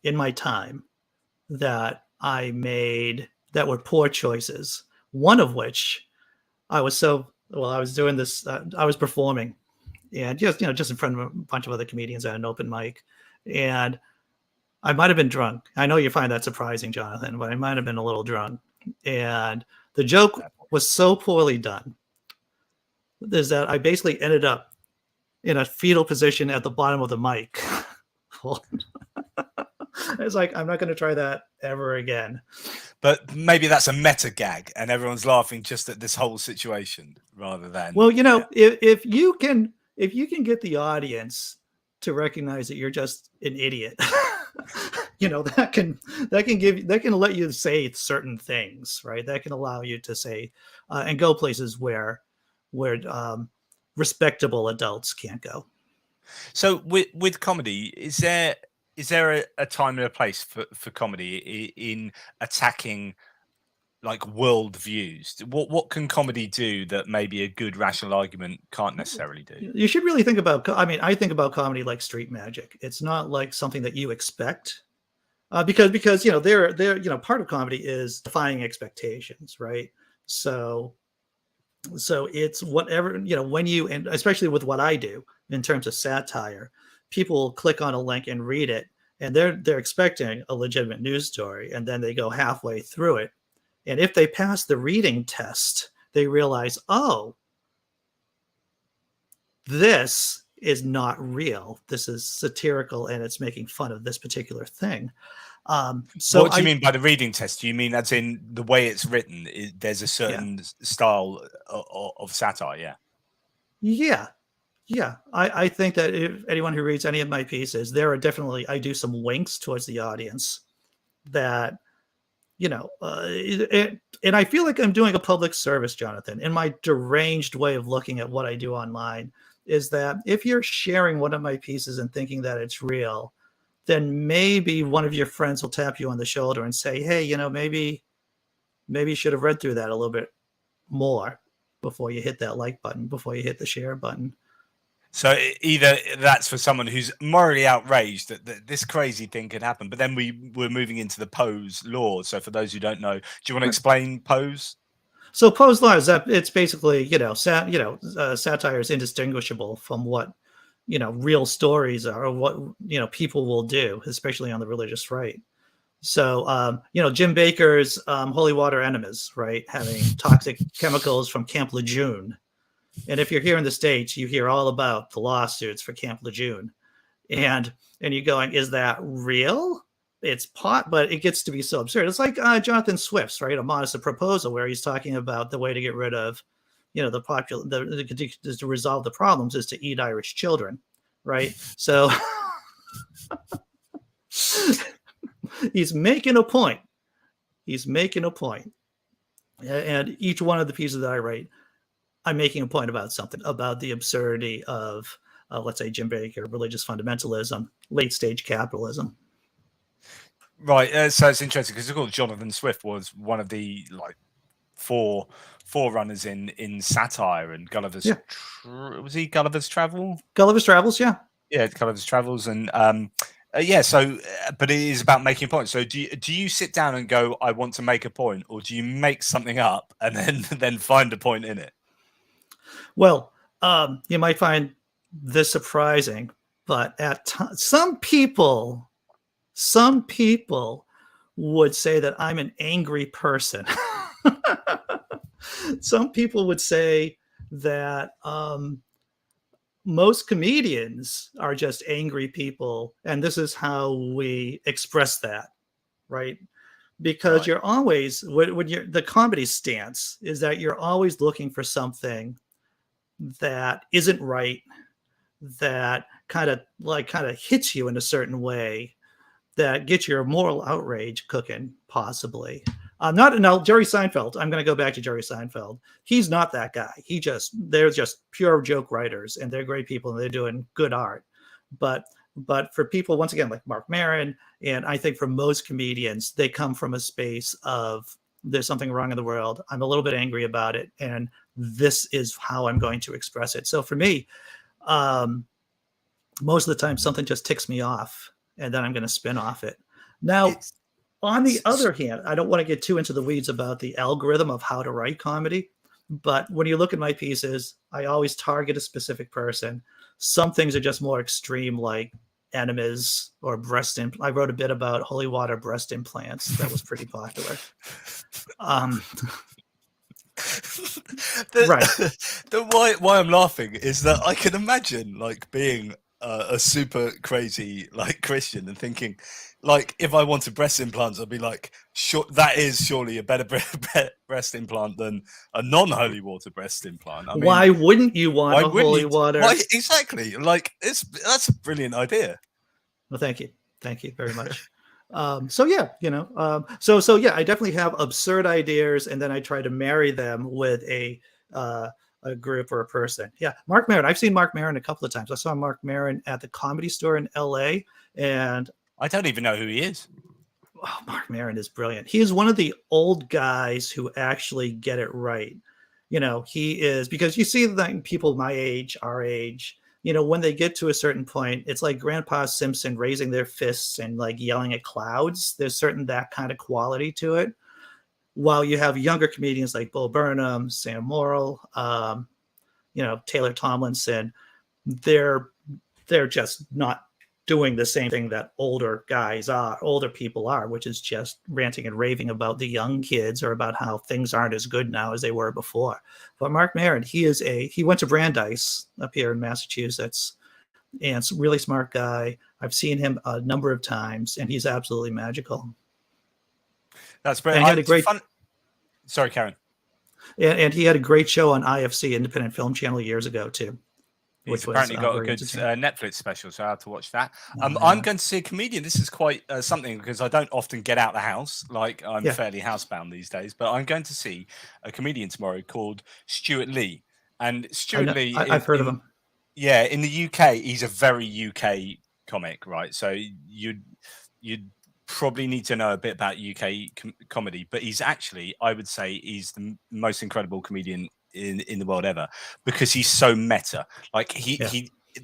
in my time that I made that were poor choices. One of which I was doing this, I was performing, and just in front of a bunch of other comedians at an open mic, and I might have been drunk. I know you find that surprising, Jonathan, but I might have been a little drunk. And the joke was so poorly done is that I basically ended up in a fetal position at the bottom of the mic. It's like, I'm not going to try that ever again. But maybe that's a meta gag and everyone's laughing just at this whole situation rather than... Well, if you can get the audience to recognize that you're just an idiot, that can let you say certain things, right? That can allow you to say and go places where respectable adults can't go. So with comedy, is there a time and a place for comedy in attacking like world views? What can comedy do that maybe a good rational argument can't necessarily do? You should really think about, I think about comedy like street magic. It's not like something that you expect, because they're part of comedy is defying expectations, right? So it's whatever, when and especially with what I do in terms of satire, people click on a link and read it, and they're expecting a legitimate news story, and then they go halfway through it, and if they pass the reading test, they realize, oh, this is not real. This is satirical, and it's making fun of this particular thing. So what do you mean by the reading test? Do you mean as in the way it's written? There's a certain style of satire, yeah. Yeah. Yeah, I think that if anyone who reads any of my pieces, there are definitely, I do some winks towards the audience that, and I feel like I'm doing a public service, Jonathan, in my deranged way of looking at what I do online, is that if you're sharing one of my pieces and thinking that it's real, then maybe one of your friends will tap you on the shoulder and say, hey, maybe you should have read through that a little bit more before you hit that like button, before you hit the share button. So either that's for someone who's morally outraged that this crazy thing could happen, but then we're moving into the Poe's laws. So for those who don't know, do you want to explain Poe's? So Poe's law is that it's basically, satire is indistinguishable from what, real stories are, or what, people will do, especially on the religious right. So, Jim Baker's holy water enemas, right, having toxic chemicals from Camp Lejeune. And if you're here in the States, you hear all about the lawsuits for Camp Lejeune. And you're going, is that real? It's pot, but it gets to be so absurd. It's like Jonathan Swift's, right, A Modest Proposal, where he's talking about the way to get rid of, to resolve the problems is to eat Irish children, right? So he's making a point. He's making a point. And each one of the pieces that I write, I'm making a point about something, about the absurdity of, let's say, Jim Baker, religious fundamentalism, late stage capitalism. Right. So it's interesting because of course Jonathan Swift was one of the forerunners in satire and Gulliver's. Yeah. Was he Gulliver's Travel? Gulliver's Travels, yeah. Yeah, Gulliver's Travels, and yeah. So, but it is about making a point. So, do you sit down and go, "I want to make a point," or do you make something up and then find a point in it? Well, you might find this surprising, but some people would say that I'm an angry person. Some people would say that most comedians are just angry people, and this is how we express that, right? Because Right. you're always, when you're, the comedy stance is that you're always looking for something that isn't right, that kind of hits you in a certain way, that gets your moral outrage cooking, possibly. Jerry Seinfeld. I'm going to go back to Jerry Seinfeld. He's not that guy. They're just pure joke writers, and they're great people, and they're doing good art. But for people, once again, like Mark Maron, and I think for most comedians, they come from a space of, there's something wrong in the world. I'm a little bit angry about it, and this is how I'm going to express it. So for me, most of the time, something just ticks me off, and then I'm going to spin off it. Now, on the other hand, I don't want to get too into the weeds about the algorithm of how to write comedy, but when you look at my pieces, I always target a specific person. Some things are just more extreme, like enemas or breast implants. I wrote a bit about holy water breast implants. That was pretty popular. Right. Why I'm laughing is that I can imagine like being a super crazy like Christian and thinking, like, if I wanted breast implants, I'd be like, sure, that is surely a better breast implant than a non-holy water breast implant. I mean, why wouldn't you want a holy water? Why, exactly. Like, that's a brilliant idea. Well, thank you very much. So yeah, so yeah, I definitely have absurd ideas, and then I try to marry them with a group or a person. Yeah, Mark Maron. I've seen Mark Maron a couple of times. I saw Mark Maron at the Comedy Store in LA, and I don't even know who he is. Oh, Mark Maron is brilliant. He is one of the old guys who actually get it right. He is, because you see that people my age, our age, when they get to a certain point, it's like Grandpa Simpson raising their fists and like yelling at clouds. There's that kind of quality to it. While you have younger comedians like Bo Burnham, Sam Morrill, Taylor Tomlinson, they're just not doing the same thing that older people are, which is just ranting and raving about the young kids or about how things aren't as good now as they were before. But Mark Maron, he went to Brandeis up here in Massachusetts, and it's a really smart guy. I've seen him a number of times, and he's absolutely magical. That's brilliant. And he had a great Sorry, Karen. And he had a great show on IFC, Independent Film Channel, years ago too. He's which was apparently got a very good entertaining. Netflix special, so I have to watch that. Oh, I'm yeah. going to see a comedian. This is quite something because I don't often get out the house. Like I'm Yeah. fairly housebound these days, but I'm going to see a comedian tomorrow called Stuart Lee. And I Stuart know. Lee I've heard of him. yeah, in the UK, he's a very UK comic, right? So you'd probably need to know a bit about UK comedy, but he's actually, I would say, he's the most incredible comedian in the world ever because he's so meta. Like Yeah.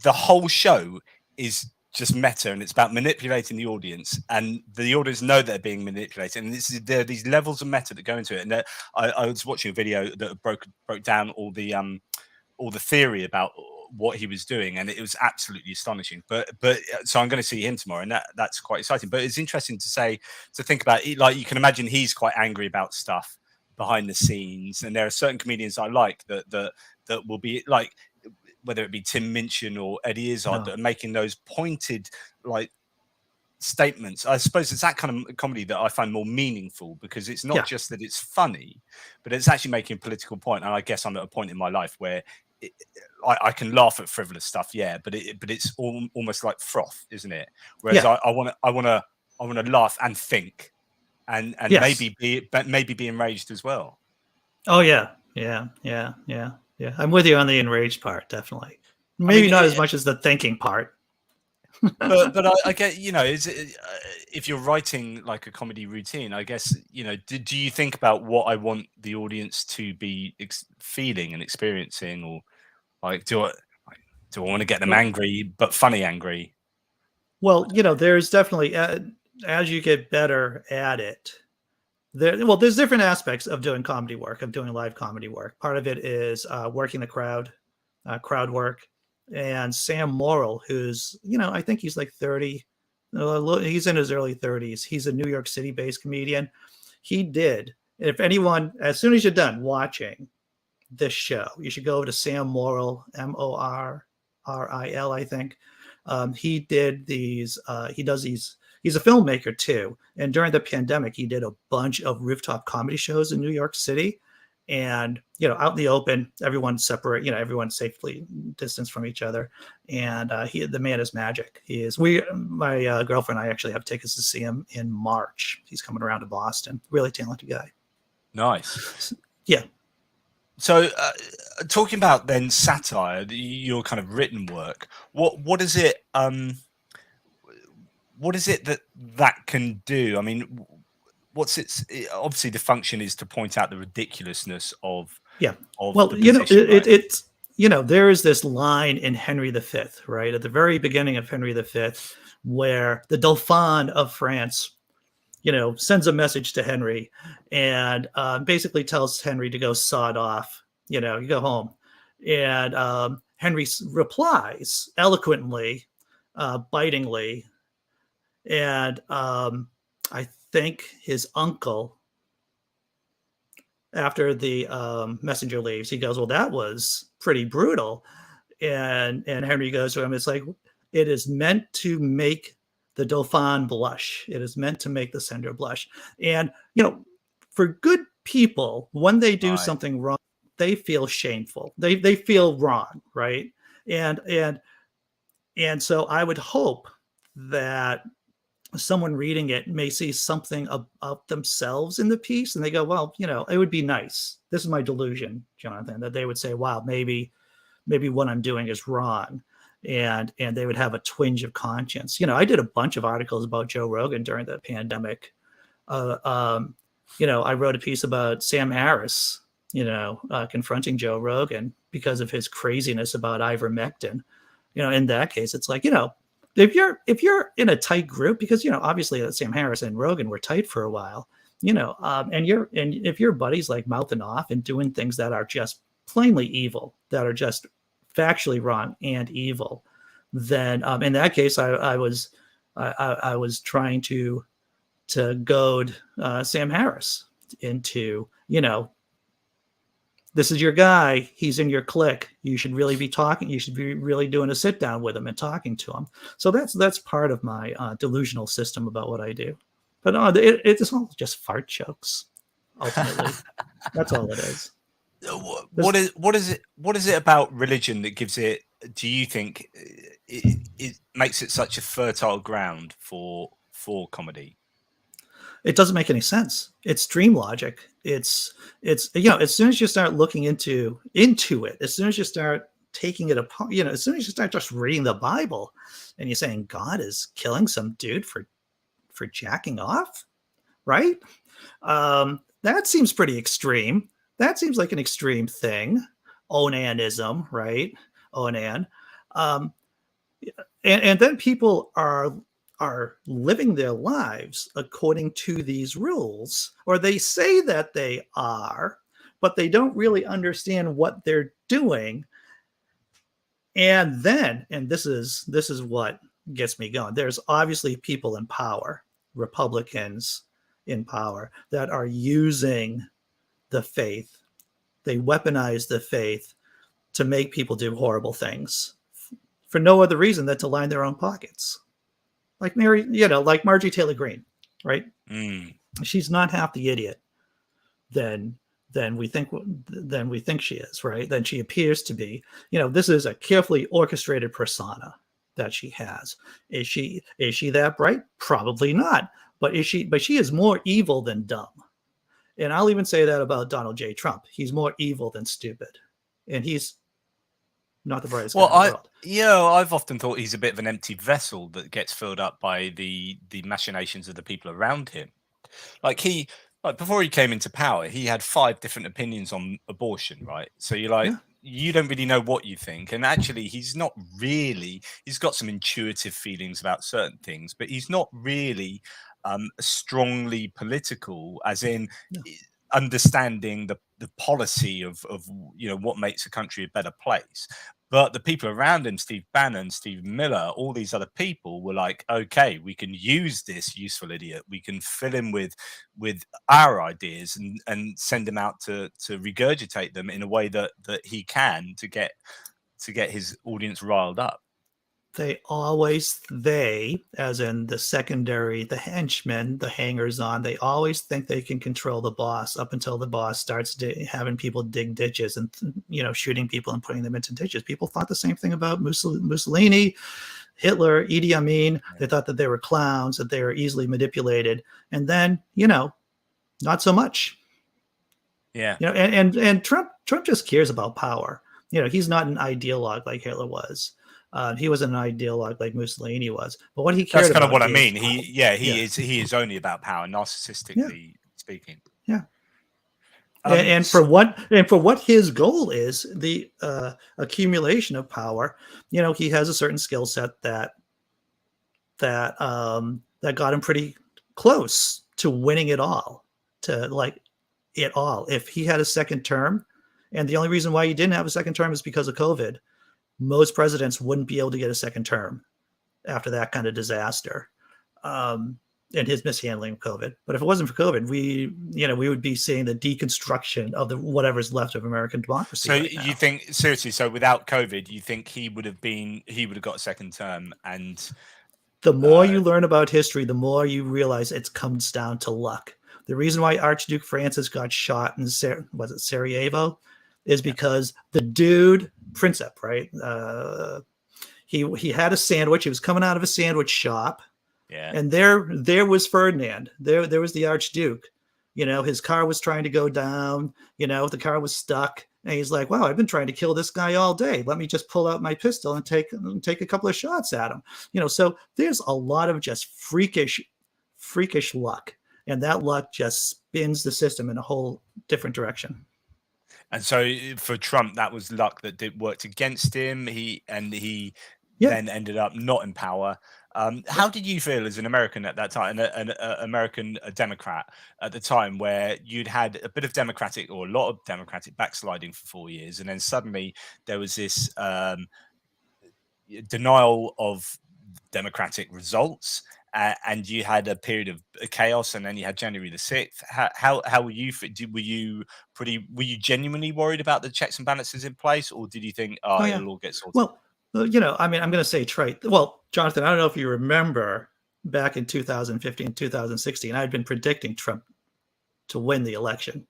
the whole show is just meta, and it's about manipulating the audience, and the audience know they're being manipulated, and there are these levels of meta that go into it. And I was watching a video that broke down all the theory about what he was doing, and it was absolutely astonishing. But so I'm going to see him tomorrow, and that's quite exciting. But it's interesting to think about it. Like you can imagine, he's quite angry about stuff behind the scenes, and there are certain comedians I like that will be like, whether it be Tim Minchin or Eddie Izzard, that are making those pointed like statements. I suppose it's that kind of comedy that I find more meaningful because it's not just that it's funny, but it's actually making a political point. And I guess I'm at a point in my life where I can laugh at frivolous stuff, but it's almost like froth, isn't it? Whereas I want to laugh and think, and maybe be enraged as well. Oh yeah. I'm with you on the enraged part, definitely. Maybe not as much as the thinking part. but I get, if you're writing like a comedy routine, I guess, do you think about what I want the audience to be feeling and experiencing, or like do I want to get them angry but funny angry? Well, there's definitely as you get better at it, there's different aspects of doing comedy work, of doing live comedy work. Part of it is working the crowd work. And Sam Morrill, who's, I think he's like 30, he's in his early 30s. He's a New York City based comedian. He did. If anyone, as soon as you're done watching this show, you should go over to Sam Morrill, Morril, I think. He did these, he's a filmmaker too. And during the pandemic, he did a bunch of rooftop comedy shows in New York City. And, out in the open, everyone's separate, everyone's safely distanced from each other. And the man is magic. My girlfriend and I actually have tickets to see him in March. He's coming around to Boston. Really talented guy. Nice. Yeah. So talking about then satire, your kind of written work, what is it that can do? I mean, obviously the function is to point out the ridiculousness of well, it's there is this line in Henry V, right at the very beginning of Henry V, where the Dauphin of France sends a message to Henry and basically tells Henry to go sod off, you go home. And Henry replies eloquently, bitingly, and I think his uncle, after the messenger leaves, he goes, well, that was pretty brutal. And Henry goes to him, it's like, it is meant to make the Dauphin blush. It is meant to make the sender blush. And, for good people, when they do something wrong, they feel shameful. They feel wrong, right? And so I would hope that someone reading it may see something about themselves in the piece, and they go, well, it would be nice. This is my delusion, Jonathan, that they would say, wow, maybe what I'm doing is wrong. And they would have a twinge of conscience. I did a bunch of articles about Joe Rogan during the pandemic. I wrote a piece about Sam Harris, confronting Joe Rogan because of his craziness about ivermectin. In that case, it's like, if you're in a tight group, because obviously Sam Harris and Rogan were tight for a while, and if your buddies like mouthing off and doing things that are just plainly evil, that are just factually wrong and evil, then in that case, I was trying to goad Sam Harris into, this is your guy. He's in your clique. You should really be talking. You should be really doing a sit down with him and talking to him. So that's part of my delusional system about what I do. But it's all just fart jokes. Ultimately, that's all it is. What is it about religion that gives it do you think it makes it such a fertile ground for comedy? It doesn't make any sense. It's dream logic. It's as soon as you start looking into it, as soon as you start taking it apart, as soon as you start just reading the Bible, and you're saying God is killing some dude for jacking off, right? That seems pretty extreme. That seems like an extreme thing. Onanism, right? Onan. And then people are living their lives according to these rules, or they say that they are, but they don't really understand what they're doing. And this is what gets me going. There's obviously people in power, Republicans in power, that are using the faith. They weaponize the faith to make people do horrible things for no other reason than to line their own pockets. Like like Marjorie Taylor Greene, right? She's not half the idiot than we think she is, right? Than she appears to be. This is a carefully orchestrated persona that she has. Is she that bright? Probably not. But she is more evil than dumb. And I'll even say that about Donald J. Trump. He's more evil than stupid. And he's not the brightest guy in the world. I've often thought he's a bit of an empty vessel that gets filled up by the machinations of the people around him. Like before he came into power, he had 5 different opinions on abortion, right? So you're like, you don't really know what you think. And actually, he's got some intuitive feelings about certain things, but he's not really strongly political, as in understanding the policy of what makes a country a better place. But the people around him, Steve Bannon, Steve Miller, all these other people were like, okay, we can use this useful idiot. We can fill him with our ideas and send him out to regurgitate them in a way that he can to get his audience riled up. They, as in the secondary, the henchmen, the hangers-on, they always think they can control the boss up until the boss starts having people dig ditches and, shooting people and putting them into ditches. People thought the same thing about Mussolini, Hitler, Idi Amin. They thought that they were clowns, that they were easily manipulated. And then, not so much. Yeah. And Trump just cares about power. He's not an ideologue like Hitler was. He wasn't an ideologue like Mussolini was, but what he cared about. That's kind of what I mean. He is only about power, narcissistically speaking. Yeah. And for what his goal is, the accumulation of power. He has a certain skill set that got him pretty close to winning it all. If he had a second term, and the only reason why he didn't have a second term is because of COVID. Most presidents wouldn't be able to get a second term after that kind of disaster, and his mishandling of COVID. But if it wasn't for COVID, we would be seeing the deconstruction of whatever's left of American democracy. So you think, seriously? So without COVID, you think he would have got a second term? And the more you learn about history, the more you realize it comes down to luck. The reason why Archduke Francis got shot in Sarajevo is because the dude, Princip, right? He had a sandwich. He was coming out of a sandwich shop. Yeah. And there was Ferdinand. There was the Archduke. His car was trying to go down. The car was stuck. And he's like, wow, I've been trying to kill this guy all day. Let me just pull out my pistol and take a couple of shots at him. So there's a lot of just freakish luck. And that luck just spins the system in a whole different direction. And so for Trump, that was luck that worked against him. He then ended up not in power. How did you feel as an American at that time, an American Democrat at the time, where you'd had a bit of Democratic or a lot of Democratic backsliding for 4 years, and then suddenly there was this denial of Democratic results? And you had a period of chaos, and then you had January the 6th. How were you? Were you genuinely worried about the checks and balances in place, or did you think, it'll all get sorted? Well, I'm going to say trite. Well, Jonathan, I don't know if you remember back in 2015, 2016, I had been predicting Trump to win the election.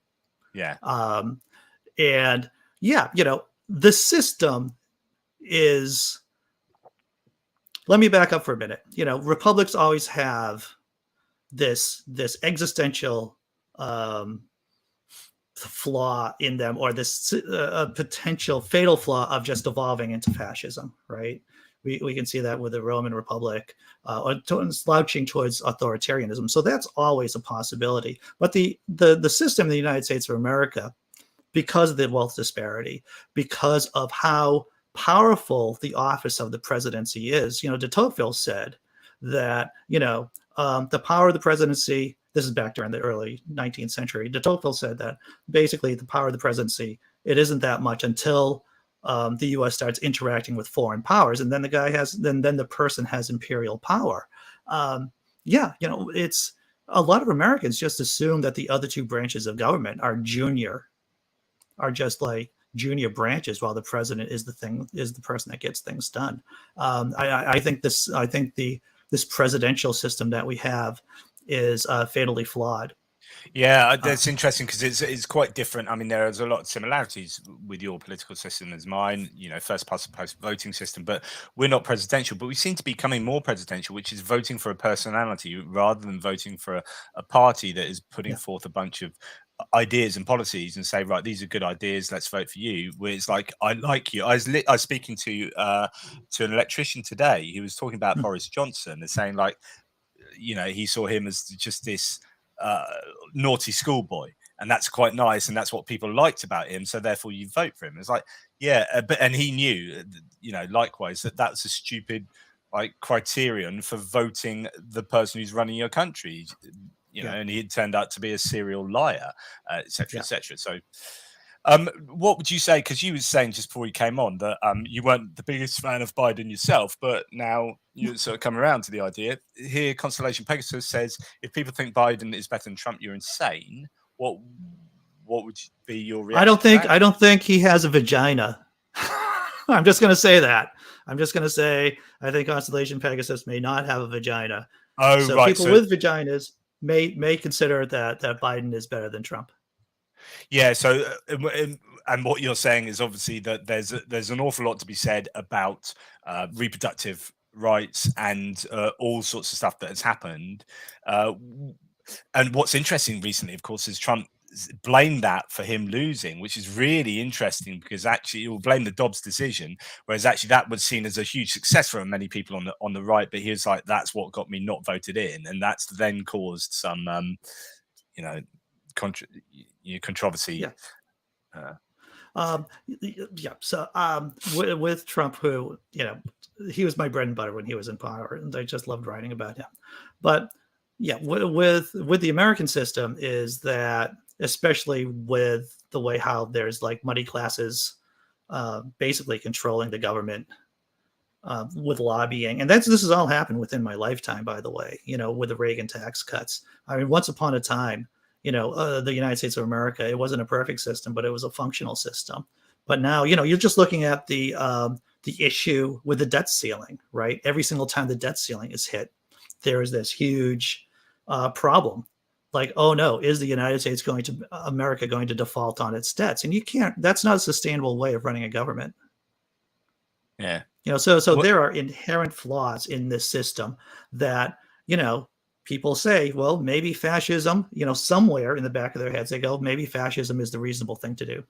Yeah. The system is, let me back up for a minute. Republics always have this existential flaw in them, or this potential fatal flaw of just evolving into fascism, right? We can see that with the Roman Republic, or slouching towards authoritarianism. So that's always a possibility. But the system in the United States of America, because of the wealth disparity, because of how powerful the office of the presidency is, de Tocqueville said that, the power of the presidency, this is back during the early 19th century, de Tocqueville said that basically the power of the presidency, it isn't that much until the U.S. starts interacting with foreign powers, and then the person has imperial power. It's a lot of Americans just assume that the other two branches of government are just like junior branches, while the president is the person that gets things done. I think this presidential system that we have is fatally flawed. Yeah, that's interesting because it's quite different. I mean, there's a lot of similarities with your political system as mine, first past the post voting system, but we're not presidential, but we seem to be becoming more presidential, which is voting for a personality rather than voting for a party that is putting forth a bunch of ideas and policies and say, right, these are good ideas, let's vote for you. Where it's like, I like you. I was speaking to an electrician today. He was talking about Boris Johnson and saying, like, he saw him as just this naughty schoolboy, and that's quite nice, and that's what people liked about him, so therefore you vote for him. It's like, and he knew, likewise, that's a stupid criterion for voting the person who's running your country, and he had turned out to be a serial liar, etc., etc. So what would you say, because you were saying just before you came on that you weren't the biggest fan of Biden yourself, but now you sort of come around to the idea here. Constellation Pegasus says, if people think Biden is better than Trump, you're insane. What would be your reaction? I don't think he has a vagina. I'm just going to say that. I'm just going to say I think Constellation Pegasus may not have a vagina. Oh, so right. People with vaginas may consider that Biden is better than Trump. Yeah. So, and what you're saying is obviously that there's an awful lot to be said about reproductive rights and all sorts of stuff that has happened. And what's interesting recently, of course, is Trump blamed that for him losing, which is really interesting because actually he will blame the Dobbs decision, whereas actually that was seen as a huge success for many people on the right. But he was like, that's what got me not voted in, and that's then caused some controversy. So with Trump, who he was my bread and butter when he was in power, and I just loved writing about him. But with the American system is that, especially with the way how there's like money classes basically controlling the government with lobbying, and this has all happened within my lifetime, by the way. With the Reagan tax cuts. I mean, once upon a time, the United States of America, it wasn't a perfect system, but it was a functional system. But now, you're just looking at the issue with the debt ceiling, right? Every single time the debt ceiling is hit, there is this huge problem. Like, oh no, is the United States America going to default on its debts? And you can't. That's not a sustainable way of running a government. Yeah. So there are inherent flaws in this system that people say, well, maybe fascism, somewhere in the back of their heads, they go, maybe fascism is the reasonable thing to do.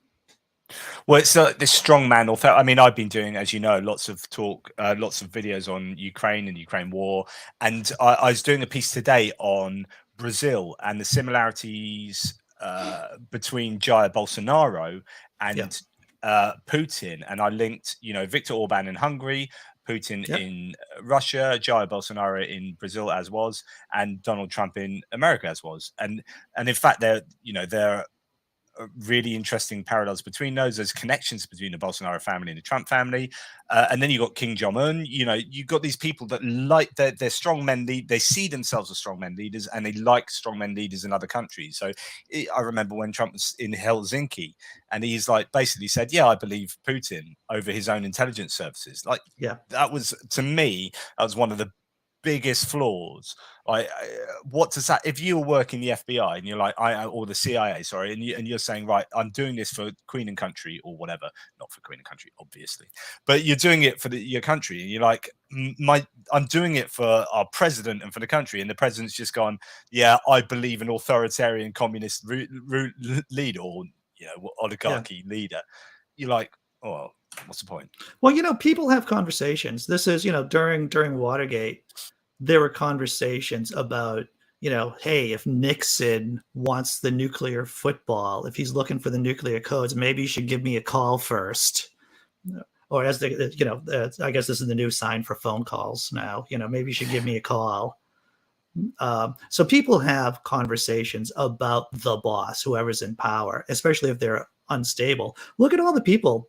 Well, it's this strongman authority. I mean, I've been doing, as you know, lots of videos on Ukraine and Ukraine war. And I was doing a piece today on Brazil and the similarities between Jair Bolsonaro and Putin. And I linked, Viktor Orban in Hungary, Putin in Russia, Jair Bolsonaro in Brazil as was, and Donald Trump in America as was. And in fact, there are really interesting parallels between those. There's connections between the Bolsonaro family and the Trump family. And then you got Kim Jong-un. You've got these people that like they're strong men. They see themselves as strong men leaders, and they like strong men leaders in other countries. So I remember when Trump was in Helsinki, and he's like basically said, I believe Putin over his own intelligence services. That was, to me, that was one of the biggest flaws. Like, what does that? If you were working the FBI and you're like, or the CIA, sorry, and you're saying, right, I'm doing this for Queen and country or whatever, not for Queen and country, obviously, but you're doing it for your country, and you're like, I'm doing it for our president and for the country, and the president's just gone, yeah, I believe an authoritarian communist leader, or oligarchy leader. You're like, oh, what's the point? Well, people have conversations. This is, during Watergate, there were conversations about, hey, if Nixon wants the nuclear football, if he's looking for the nuclear codes, maybe you should give me a call first. Or as I guess this is the new sign for phone calls now, maybe you should give me a call. So people have conversations about the boss, whoever's in power, especially if they're unstable. Look at all the people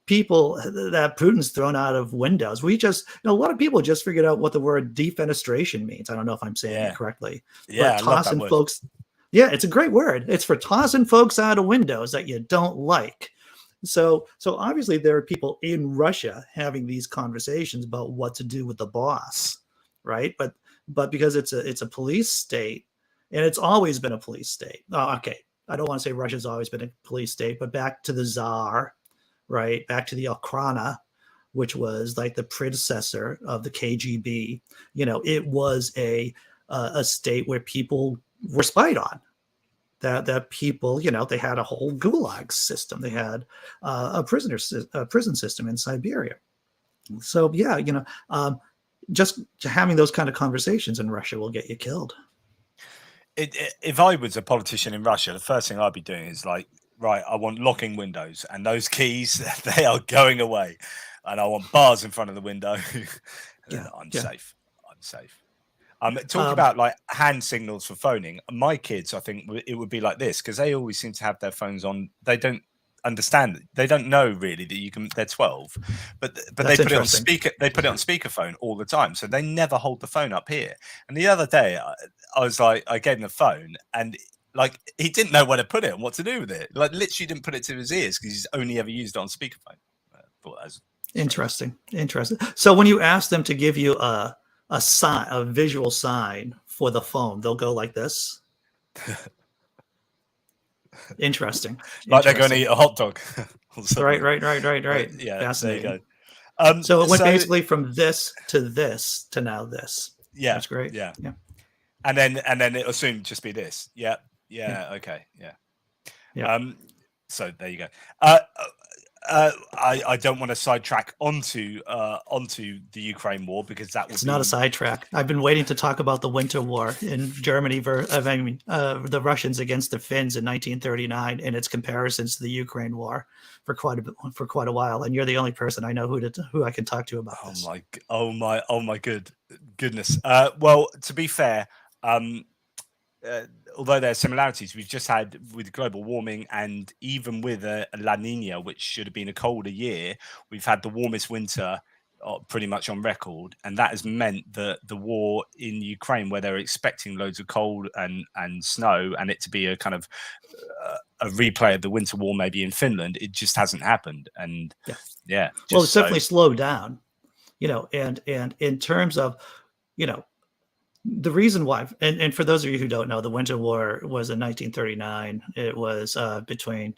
that Putin's thrown out of windows. A lot of people just figured out what the word defenestration means. I don't know if I'm saying it correctly. Yeah, but tossing folks. Yeah, it's a great word. It's for tossing folks out of windows that you don't like. So obviously there are people in Russia having these conversations about what to do with the boss, right? But because it's a police state, and it's always been a police state. Oh, okay, I don't want to say Russia's always been a police state, but back to the Tsar, right? Back to the Okhrana, which was like the predecessor of the KGB. It was a state where people were spied on. That people, they had a whole gulag system. They had a prison system in Siberia. So yeah, just having those kind of conversations in Russia will get you killed. If I was a politician in Russia, the first thing I'd be doing is like, right, I want locking windows, and those keys, they are going away, and I want bars in front of the window. I'm safe. Talk about like hand signals for phoning. My kids, I think it would be like this, because they always seem to have their phones on. They don't understand. They don't know really that you can. They're 12, but they put it on speaker. They put it on speakerphone all the time, so they never hold the phone up here. And the other day, I was like, I gave him the phone, and like he didn't know where to put it and what to do with it. Like literally didn't put it to his ears because he's only ever used it on speakerphone. Thought that was interesting. So when you ask them to give you a visual sign for the phone, they'll go like this. Interesting. Like they're going to eat a hot dog. Right. Yeah, fascinating. There you go. So it went basically from this to now this. Yeah, that's great. Yeah. And then it'll soon just be this. Yeah. Okay. Yeah. So there you go. I don't want to sidetrack onto the Ukraine war, because it's not a sidetrack. I've been waiting to talk about the Winter War in Germany. The Russians against the Finns in 1939, and its comparisons to the Ukraine war for quite a while. And you're the only person I know who I can talk to about this. Oh my goodness. Well, to be fair, although there are similarities, we've just had with global warming, and even with a La Nina, which should have been a colder year, we've had the warmest winter pretty much on record, and that has meant that the war in Ukraine, where they're expecting loads of cold and snow, and it to be a kind of a replay of the winter war maybe in Finland, it just hasn't happened. And well, it's definitely slowed down, and in terms of the reason why, and for those of you who don't know, the Winter War was in 1939. It was between,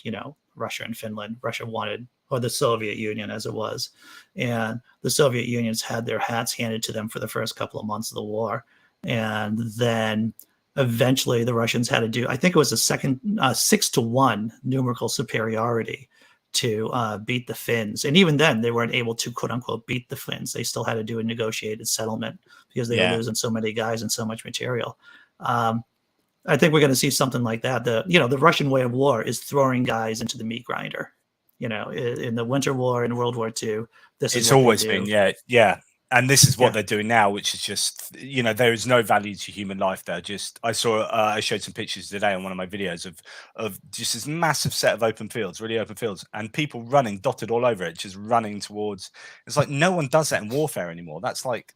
Russia and Finland. Russia wanted, or the Soviet Union as it was, and the Soviet Unions had their hats handed to them for the first couple of months of the war. And then eventually the Russians had to do, I think it was a 6-1 numerical superiority to beat the Finns. And even then they weren't able to quote unquote beat the Finns. They still had to do a negotiated settlement because they were losing so many guys and so much material. I think we're going to see something like that. The Russian way of war is throwing guys into the meat grinder. In the Winter War, in World War II, it's always been, yeah. And this is what they're doing now, which is just, there is no value to human life there. I showed some pictures today on one of my videos of just this massive set of open fields, really open fields, and people running dotted all over it, just running towards. It's like no one does that in warfare anymore. That's like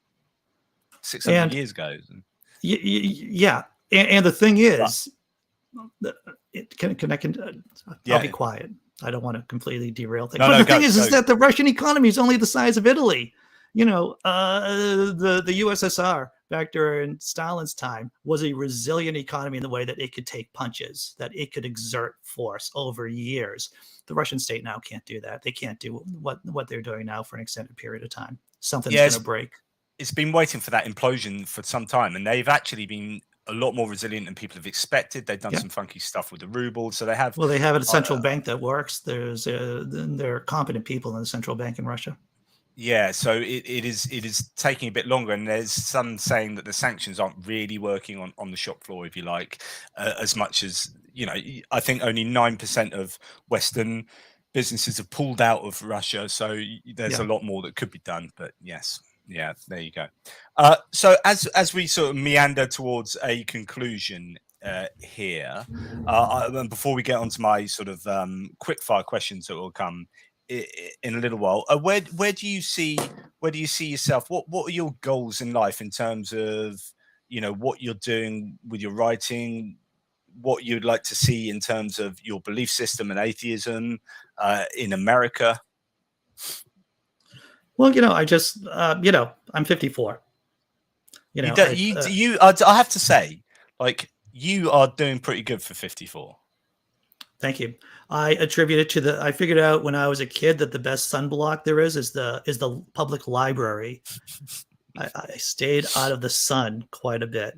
600 years ago. Yeah. And the thing is, I'll be quiet. I don't want to completely derail things. But the thing is that the Russian economy is only the size of Italy. the USSR back during Stalin's time was a resilient economy in the way that it could take punches, that it could exert force over years. The Russian state now can't do that. They can't do what they're doing now for an extended period of time. Something's going to break. It's been waiting for that implosion for some time, and they've actually been a lot more resilient than people have expected. They've done some funky stuff with the ruble, so they have. Well, they have a central bank that works. There are competent people in the central bank in Russia. Yeah, so it is taking a bit longer, and there's some saying that the sanctions aren't really working on the shop floor, if you like, as much as I think only 9% of Western businesses have pulled out of Russia, so there's a lot more that could be done. But yes, yeah, there you go. So as we sort of meander towards a conclusion here, and before we get onto my sort of quick fire questions that will come in a little while, where do you see yourself? What are your goals in life in terms of what you're doing with your writing, what you'd like to see in terms of your belief system and atheism in America? Well, I just I'm 54. I have to say, like, you are doing pretty good for 54. Thank you. I attribute it to I figured out when I was a kid that the best sunblock there is the public library. I stayed out of the sun quite a bit,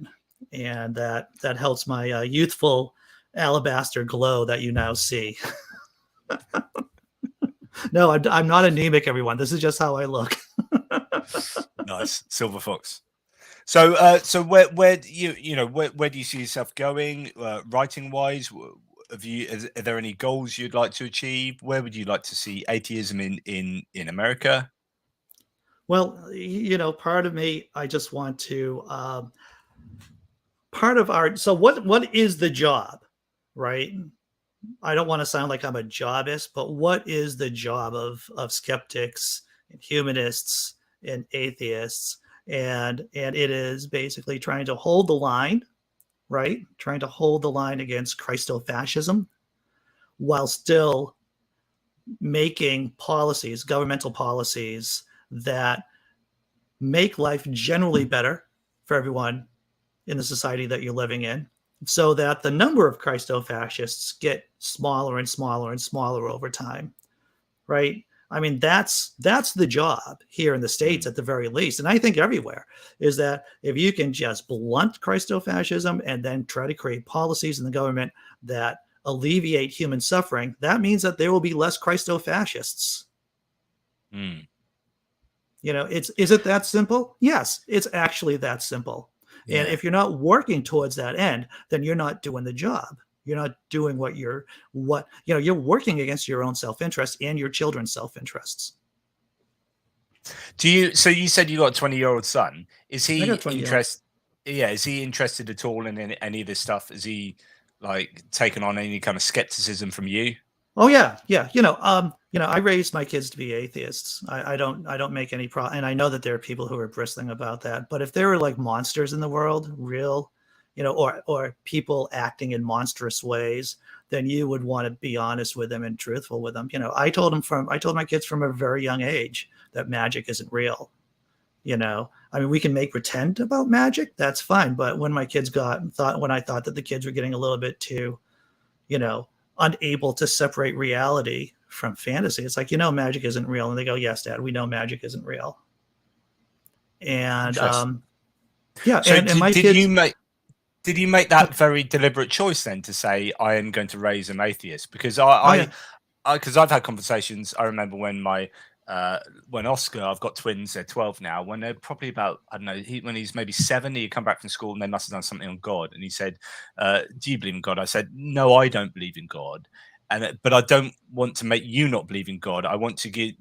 and that helps my youthful alabaster glow that you now see. No, I'm not anemic, everyone. This is just how I look. Nice, silver fox. So, where do you see yourself going, writing wise? Are there any goals you'd like to achieve? Where would you like to see atheism in America? Well, part of me, I just want to part of our. So what is the job, right? I don't want to sound like I'm a jobist, but what is the job of skeptics and humanists and atheists? And it is basically trying to hold the line, right? Trying to hold the line against Christofascism while still making policies, governmental policies that make life generally better for everyone in the society that you're living in, so that the number of Christofascists get smaller and smaller and smaller over time, right? I mean, that's the job here in the States at the very least. And I think everywhere is that if you can just blunt Christofascism and then try to create policies in the government that alleviate human suffering, that means that there will be less Christofascists. Mm. Is it that simple? Yes, it's actually that simple. Yeah. And if you're not working towards that end, then you're not doing the job. You're not doing you're working against your own self-interest and your children's self-interests. So you said you got a 20-year-old son. Is he interested? Yeah. Is he interested at all in any of this stuff? Is he like taken on any kind of skepticism from you? Oh yeah. Yeah. I raised my kids to be atheists. I don't make any and I know that there are people who are bristling about that, but if there were like monsters in the world, real, or people acting in monstrous ways, then you would want to be honest with them and truthful with them. I told my kids from a very young age that magic isn't real. I mean, we can make pretend about magic. That's fine. But when my kids when I thought that the kids were getting a little bit too, unable to separate reality from fantasy, it's like, magic isn't real. And they go, yes, Dad, we know magic isn't real. And, yeah. So and my kids, did you make that very deliberate choice then to say, I am going to raise an atheist? Because because I've had conversations. I remember when when Oscar, I've got twins, they're 12 now, when they're probably about, I don't know, when he's maybe 7, he'd come back from school and they must have done something on God. And he said, do you believe in God? I said, no, I don't believe in God. But I don't want to make you not believe in God. I want to get,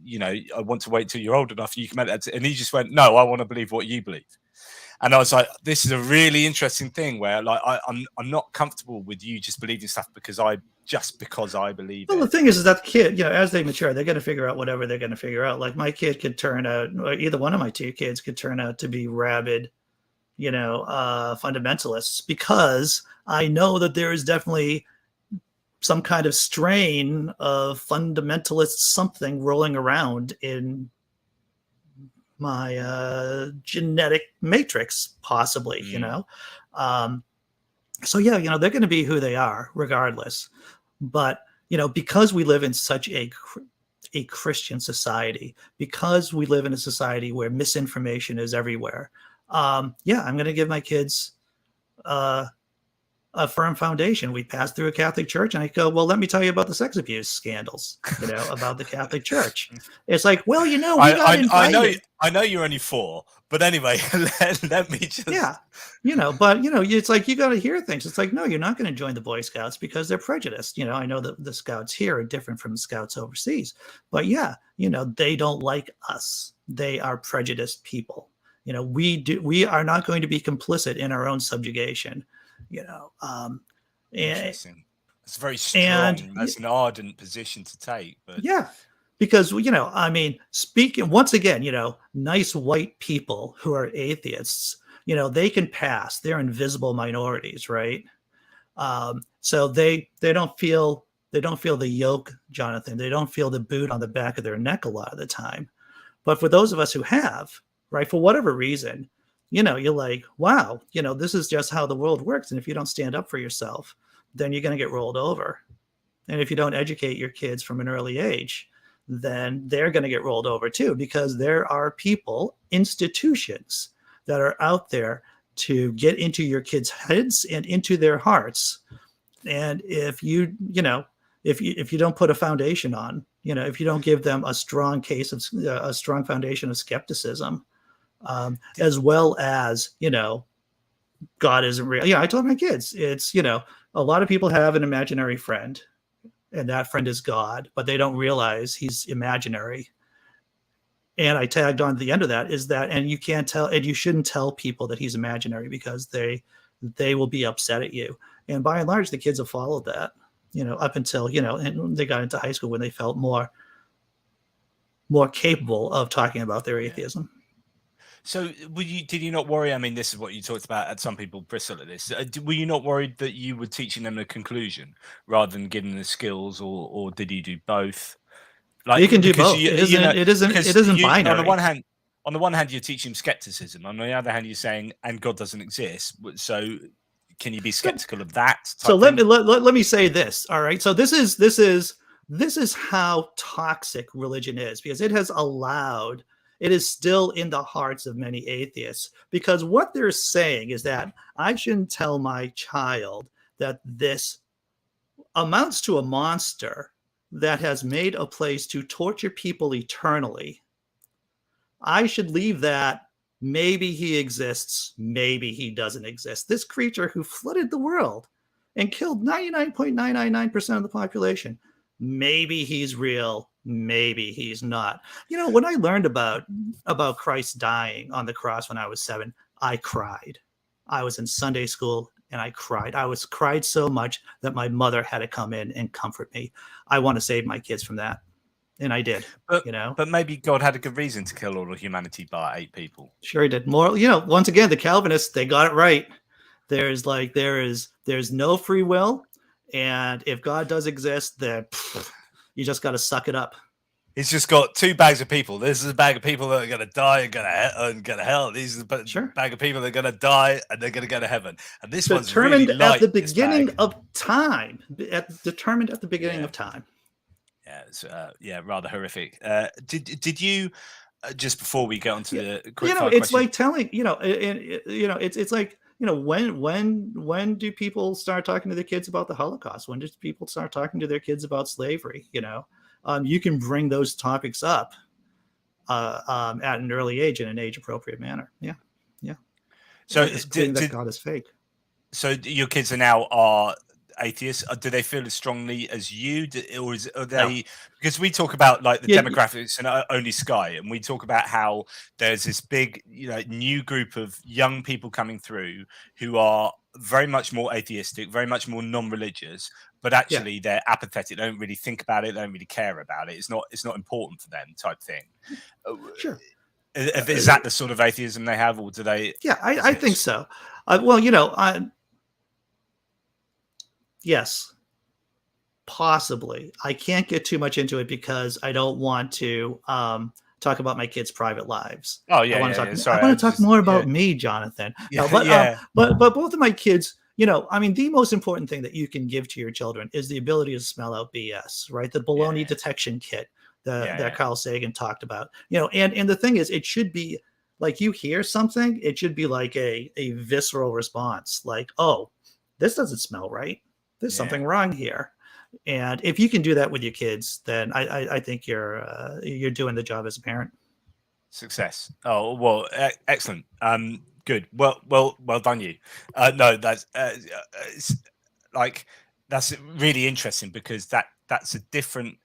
I want to wait till you're old enough. You can make that. And he just went, no, I want to believe what you believe. And I was like, this is a really interesting thing where like I'm not comfortable with you just believing stuff because I believe it. The thing is that the kid, as they mature, they're going to figure out whatever they're going to figure out. Like my kid could turn out, or either one of my two kids could turn out to be rabid, fundamentalists, because I know that there is definitely some kind of strain of fundamentalist something rolling around in genetic matrix, possibly, so yeah, they're going to be who they are regardless. But because we live in such a Christian society, because we live in a society where misinformation is everywhere, I'm going to give my kids a firm foundation. We passed through a Catholic church, and I go, well, let me tell you about the sex abuse scandals, about the Catholic Church. It's like, well, we got invited. I know you're only 4, but anyway, let me just. Yeah, but it's like you got to hear things. It's like, no, you're not going to join the Boy Scouts because they're prejudiced. I know that the Scouts here are different from the Scouts overseas, but they don't like us. They are prejudiced people. We are not going to be complicit in our own subjugation. Interesting. It's very strong. That's an ardent position to take. But yeah, because speaking once again, nice white people who are atheists, they can pass. They're invisible minorities, right? So they don't feel the yoke, Jonathan. They don't feel the boot on the back of their neck a lot of the time. But for those of us who have, right, for whatever reason, you're like, wow, this is just how the world works. And if you don't stand up for yourself, then you're going to get rolled over. And if you don't educate your kids from an early age, then they're going to get rolled over too, because there are people, institutions that are out there to get into your kids' heads and into their hearts. And if you don't put a foundation on, if you don't give them a strong foundation of skepticism, as well as, God isn't real. I told my kids, it's, a lot of people have an imaginary friend, and that friend is God, but they don't realize he's imaginary. And I tagged on to the end of that is that, and you can't tell, and you shouldn't tell people that he's imaginary because they will be upset at you. And by and large, the kids have followed that, up until, and they got into high school when they felt more capable of talking about their atheism. So did you not worry? I mean, this is what you talked about, and some people bristle at this. Were you not worried that you were teaching them a conclusion rather than giving them the skills, or did you do both? You can do both. It isn't binary. On the one hand, you're teaching skepticism. On the other hand, you're saying, and God doesn't exist. So can you be skeptical of that? So let me say this. All right. So this is how toxic religion is, because it is still in the hearts of many atheists, because what they're saying is that I shouldn't tell my child that this amounts to a monster that has made a place to torture people eternally. I should leave that. Maybe he exists. Maybe he doesn't exist. This creature who flooded the world and killed 99.999% of the population. Maybe he's real. Maybe he's not. When I learned about Christ dying on the cross when I was 7, I cried. I was in Sunday school and I cried. I cried so much that my mother had to come in and comfort me. I want to save my kids from that. And I did, But maybe God had a good reason to kill all of humanity by 8 people. Sure he did. More, once again, the Calvinists, they got it right. There's no free will. And if God does exist, then you just got to suck it up. He's just got 2 bags of people. This is a bag of people that are going to die and go to hell. These is a bag of people that are going to die and they're going to go to heaven. And this one's determined really light, at the beginning of time. Determined at the beginning of time. Yeah, it's, rather horrific. Did you just before we get on to the quick it's question, like telling it's like when do people start talking to their kids about the Holocaust? When do people start talking to their kids about slavery? You can bring those topics up at an early age in an age appropriate manner. Yeah. So that God is fake. So your kids are atheists. Do they feel as strongly as you, or are they? No. Because we talk about like the demographics and Only Sky, and we talk about how there's this big, new group of young people coming through who are very much more atheistic, very much more non-religious, but actually they're apathetic. They don't really think about it. They don't really care about it. It's not important for them, type thing. Sure. Is that the sort of atheism they have, or do they? Yeah, I think so. Yes, possibly. I can't get too much into it because I don't want to talk about my kids' private lives. Oh I yeah, want to yeah, talk. yeah. I Sorry, I want to talk just more yeah, about me, Jonathan. yeah, But yeah, but both of my kids, you know, I mean, the most important thing that you can give to your children is the ability to smell out BS, right? The baloney yeah, detection kit yeah, that yeah. Carl Sagan talked about, you know, and the thing is, it should be like you hear something, it should be like a visceral response, like, oh, this doesn't smell right. There's Yeah. something wrong here. And if you can do that with your kids, then I think you're doing the job as a parent. Success. Oh well, excellent. Good. Well done, you. No, that's it's like that's really interesting because that's a different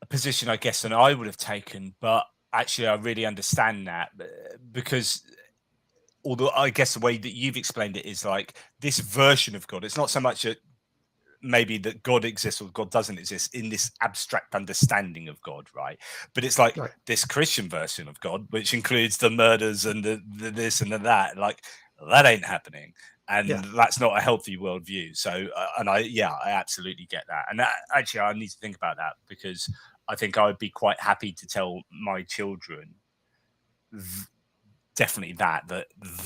position, I guess, than I would have taken. But actually, I really understand that because although I guess the way that you've explained it is like this version of God. It's not so much a maybe that God exists or God doesn't exist in this abstract understanding of God, right? But it's like Right. this Christian version of God, which includes the murders and the this and the that. Like that ain't happening, Yeah. and that's not a healthy worldview. So, and I absolutely get that. And that, actually, I need to think about that because I think I would be quite happy to tell my children definitely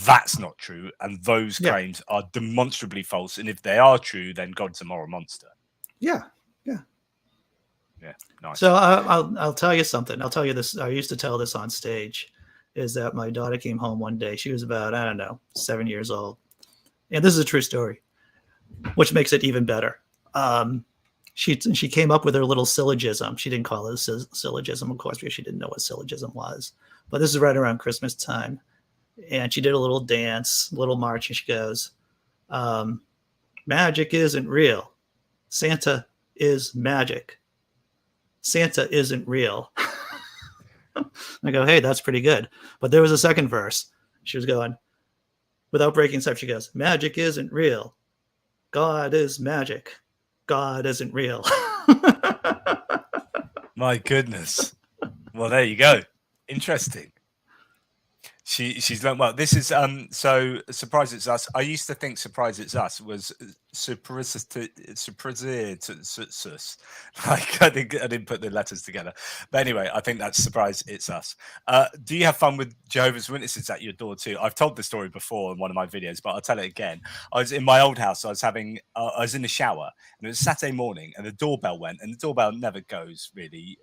that's not true and those Yeah. claims are demonstrably false, and if they are true then God's a moral monster. Yeah. Yeah. Yeah, nice. So I'll tell you something. I'll tell you this. I used to tell this on stage. Is that my daughter came home one day? She was about, I don't know, 7 years old, and this is a true story, which makes it even better. She came up with her little syllogism. She didn't call it a syllogism, of course, because she didn't know what syllogism was. But this is right around Christmas time, and she did a little dance, little march, and she goes, "Magic isn't real. Santa is magic. Santa isn't real." I go, "Hey, that's pretty good." But there was a second verse. She was going, without breaking step, she goes, "Magic isn't real. God is magic. God isn't real." My goodness. Well, there you go. Interesting. She's learned well. This is so Surprise It's Us. I used to think Surprise It's Us was surprise. Like I think I didn't put the letters together. But anyway, I think that's Surprise It's Us. Do you have fun with Jehovah's Witnesses at your door too? I've told the story before in one of my videos, but I'll tell it again. I was in my old house. I was in the shower, and it was Saturday morning, and the doorbell went, and the doorbell never goes really.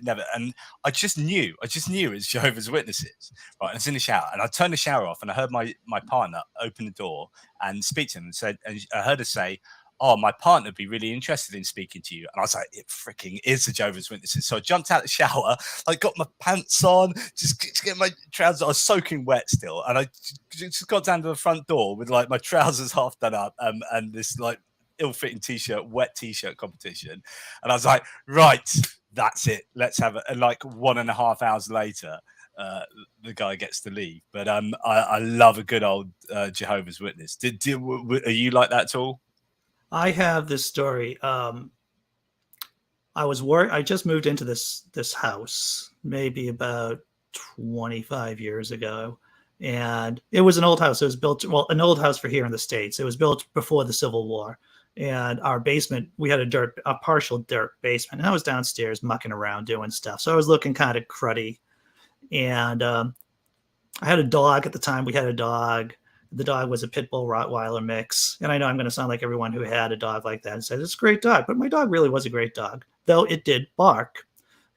Never, and I just knew it's Jehovah's Witnesses, right? I was in the shower, and I turned the shower off, and I heard my partner open the door and speak to him, and I heard her say, "Oh, my partner would be really interested in speaking to you." And I was like, "It freaking is the Jehovah's Witnesses!" So I jumped out the shower, I got my pants on, just get my trousers. I was soaking wet still, and I just got down to the front door with like my trousers half done up, and this like ill-fitting t-shirt, wet t-shirt competition, and I was like, "Right, that's it. Let's have it." And like 1.5 hours later, the guy gets to leave. But I love a good old Jehovah's Witness. Are you like that at all? I have this story. I just moved into this house maybe about 25 years ago, and it was an old house. It was built, well, an old house for here in the States. It was built before the Civil War, and our basement, we had a partial dirt basement, and I was downstairs mucking around doing stuff. So I was looking kind of cruddy, and I had a dog at the time. We had a dog. The dog was a pit bull Rottweiler mix. And I know I'm going to sound like everyone who had a dog like that and said, "It's a great dog." But my dog really was a great dog, though it did bark.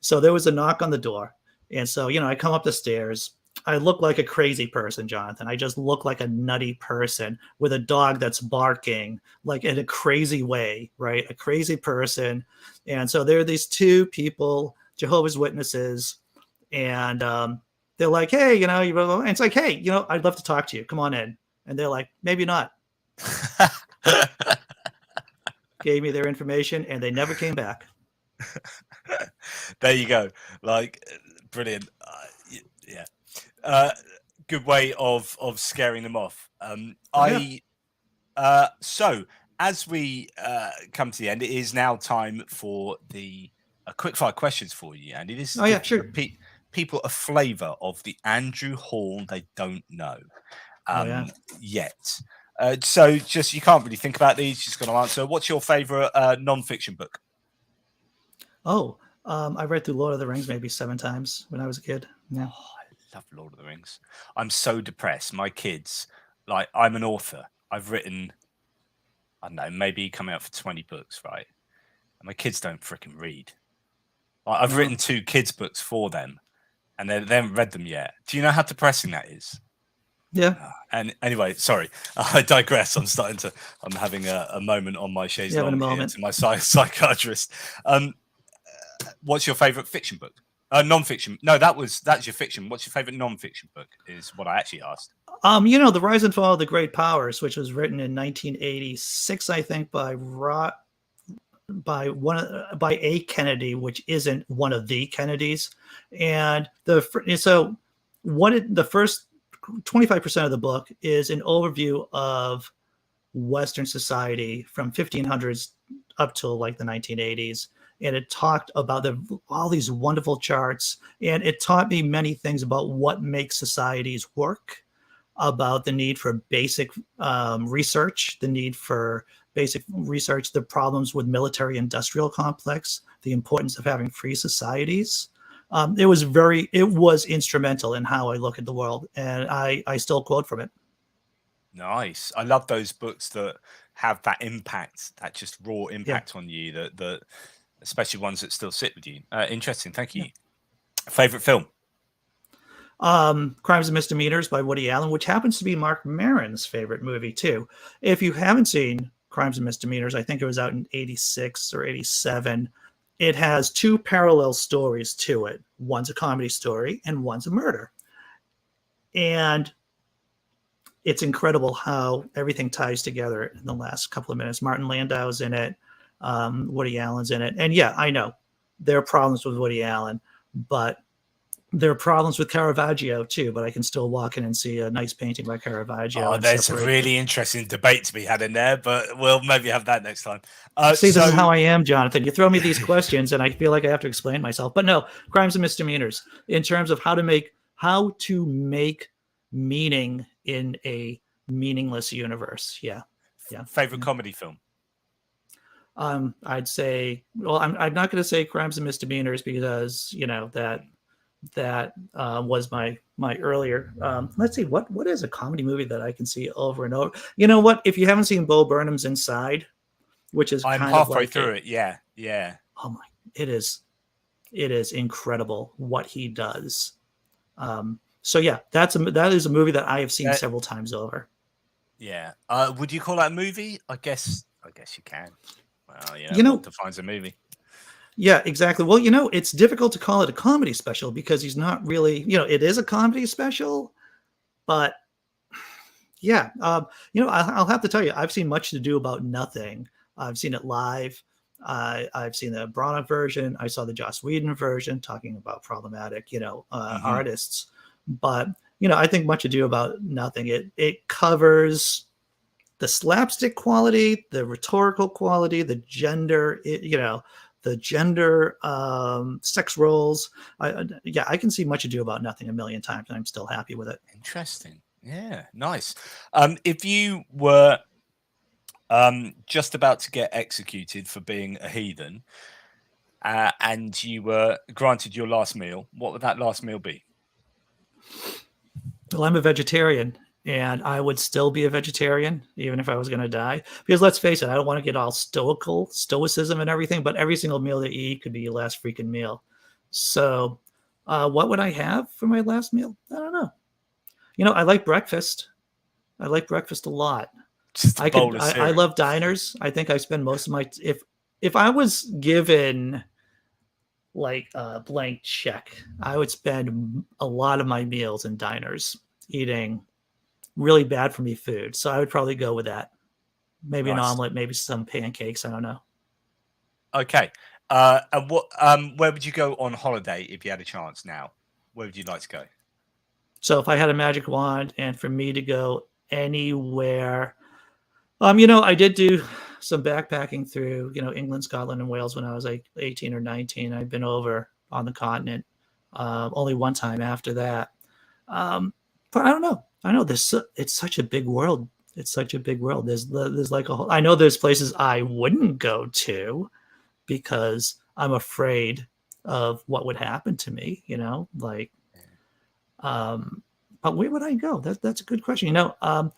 So there was a knock on the door. And so, I come up the stairs. I look like a crazy person, Jonathan. I just look like a nutty person with a dog that's barking like in a crazy way, right? A crazy person. And so there are these two people, Jehovah's Witnesses, and they're like, "Hey, and it's like, "Hey, I'd love to talk to you. Come on in." And they're like, "Maybe not." Gave me their information, and they never came back. There you go. Like, brilliant. Yeah. Good way of scaring them off. So as we come to the end, it is now time for the quick fire questions for you, Andy. This is Oh yeah, sure. People a flavour of the Andrew Hall they don't know yet. So just you can't really think about these. Just got to answer. What's your favourite non-fiction book? Oh, I read through Lord of the Rings maybe 7 times when I was a kid. Yeah. Oh, I love Lord of the Rings. I'm so depressed. My kids, like, I'm an author. I've written, I don't know, maybe coming out for 20 books, right? And my kids don't freaking read. Like, I've No. written 2 kids' books for them, and they haven't read them yet. Do you know how depressing that is? Yeah. And anyway, sorry, I digress. I'm having a moment on my chaise You're having a longue here moment. to my psychiatrist. What's your favorite fiction book? Non-fiction. No, that's your fiction. What's your favorite non-fiction book? Is what I actually asked. The Rise and Fall of the Great Powers, which was written in 1986, I think, by A. Kennedy, which isn't one of the Kennedys. And the first 25% of the book is an overview of Western society from 1500s up till like the 1980s. And it talked about all these wonderful charts. And it taught me many things about what makes societies work, about the need for basic research, the need for basic research, the problems with military-industrial complex, the importance of having free societies. It was instrumental in how I look at the world, and I still quote from it. Nice. I love those books that have that impact, that just raw impact on you, that especially ones that still sit with you. Interesting. Thank you. Yeah. Favorite film? Crimes and Misdemeanors by Woody Allen, which happens to be Mark Maron's favorite movie too. If you haven't seen Crimes and Misdemeanors, I think it was out in 86 or 87. It has 2 parallel stories to it. One's a comedy story and one's a murder. And it's incredible how everything ties together in the last couple of minutes. Martin Landau's in it. Woody Allen's in it. And yeah, I know there are problems with Woody Allen, but there are problems with Caravaggio too, but I can still walk in and see a nice painting by Caravaggio. Oh, there's a really interesting debate to be had in there, but we'll maybe have that next time. See, this is how I am, Jonathan. You throw me these questions and I feel like I have to explain myself. But no, Crimes and Misdemeanors, in terms of how to make meaning in a meaningless universe. Yeah. Favorite comedy film? I'd say, well, I'm not going to say Crimes and Misdemeanors because, that was my earlier. Let's see, what is a comedy movie that I can see over and over? You know what? If you haven't seen Bo Burnham's Inside, which is I'm kind halfway of like through it. Yeah. Oh my! It is incredible what he does. So yeah, that is a movie that I have seen several times over. Yeah. Would you call that a movie? I guess you can. Well, what defines a movie? Yeah, exactly. Well, it's difficult to call it a comedy special because he's not really, it is a comedy special, but yeah, I'll have to tell you, I've seen Much Ado About Nothing. I've seen it live. I've seen the Branagh version. I saw the Joss Whedon version talking about problematic, artists. But, I think Much Ado About Nothing, it covers the slapstick quality, the rhetorical quality, the gender, sex roles. I can see Much Ado About Nothing a million times and I'm still happy with it. Interesting. Yeah, nice. If you were just about to get executed for being a heathen and you were granted your last meal, what would that last meal be? Well, I'm a vegetarian and I would still be a vegetarian even if I was going to die, because let's face it, I don't want to get all stoicism and everything, but every single meal that you eat could be your last freaking meal. So what would I have for my last meal? I don't know. I like breakfast. I like breakfast a lot. I love diners. I think I spend most of my, if I was given like a blank check, I would spend a lot of my meals in diners eating really bad for me food. So I would probably go with that. Maybe an omelet, maybe some pancakes. I don't know. Okay. And where would you go on holiday if you had a chance now? Where would you like to go? So if I had a magic wand and for me to go anywhere, I did do some backpacking through, England, Scotland, and Wales when I was like 18 or 19. I've been over on the continent only one time after that. But I don't know. I know it's such a big world. It's such a big world. There's like I know there's places I wouldn't go to because I'm afraid of what would happen to me, like, but where would I go? That's a good question. I'll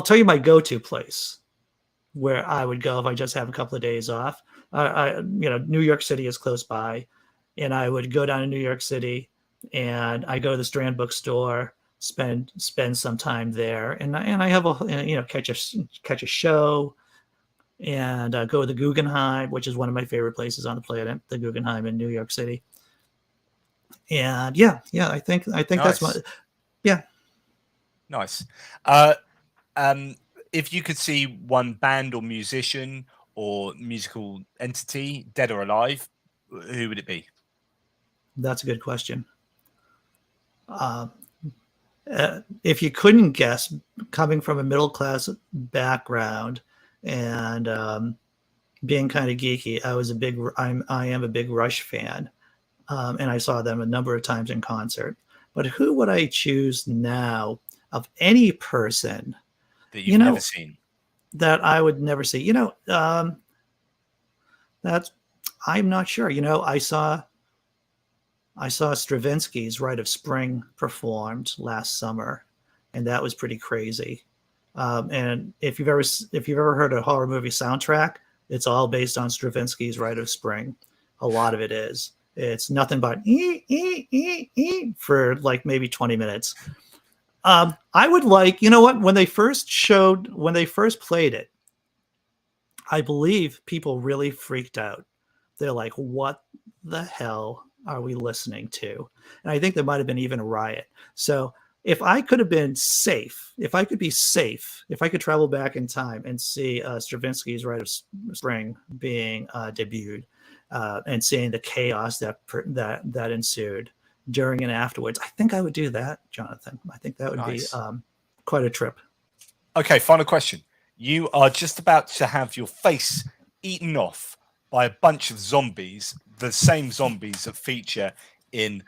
tell you my go-to place where I would go if I just have a couple of days off. New York City is close by, and I would go down to New York City, and I go to the Strand bookstore, spend some time there, and I have catch a show, and go to the Guggenheim, which is one of my favorite places on the planet, the Guggenheim in New York City. And I think Nice. that's what. Yeah. Nice. If you could see one band or musician or musical entity, dead or alive, who would it be? That's a good question. If you couldn't guess, coming from a middle class background and being kind of geeky, I am a big Rush fan, and I saw them a number of times in concert. But who would I choose now of any person that you've never seen? That I would never see. That's I'm not sure. I saw Stravinsky's Rite of Spring performed last summer, and that was pretty crazy. And if you've ever heard a horror movie soundtrack, it's all based on Stravinsky's Rite of Spring. A lot of it is. It's nothing but for like maybe 20 minutes. I would like, when they first played it, I believe people really freaked out. They're like, what the hell are we listening to? And I think there might have been even a riot. So if I could have been safe, if I could travel back in time and see Stravinsky's Rite of Spring being debuted, and seeing the chaos that ensued during and afterwards, I think I would do that, Jonathan. I think that would Nice. be quite a trip. Okay, final question. You are just about to have your face eaten off by a bunch of zombies, the same zombies that feature in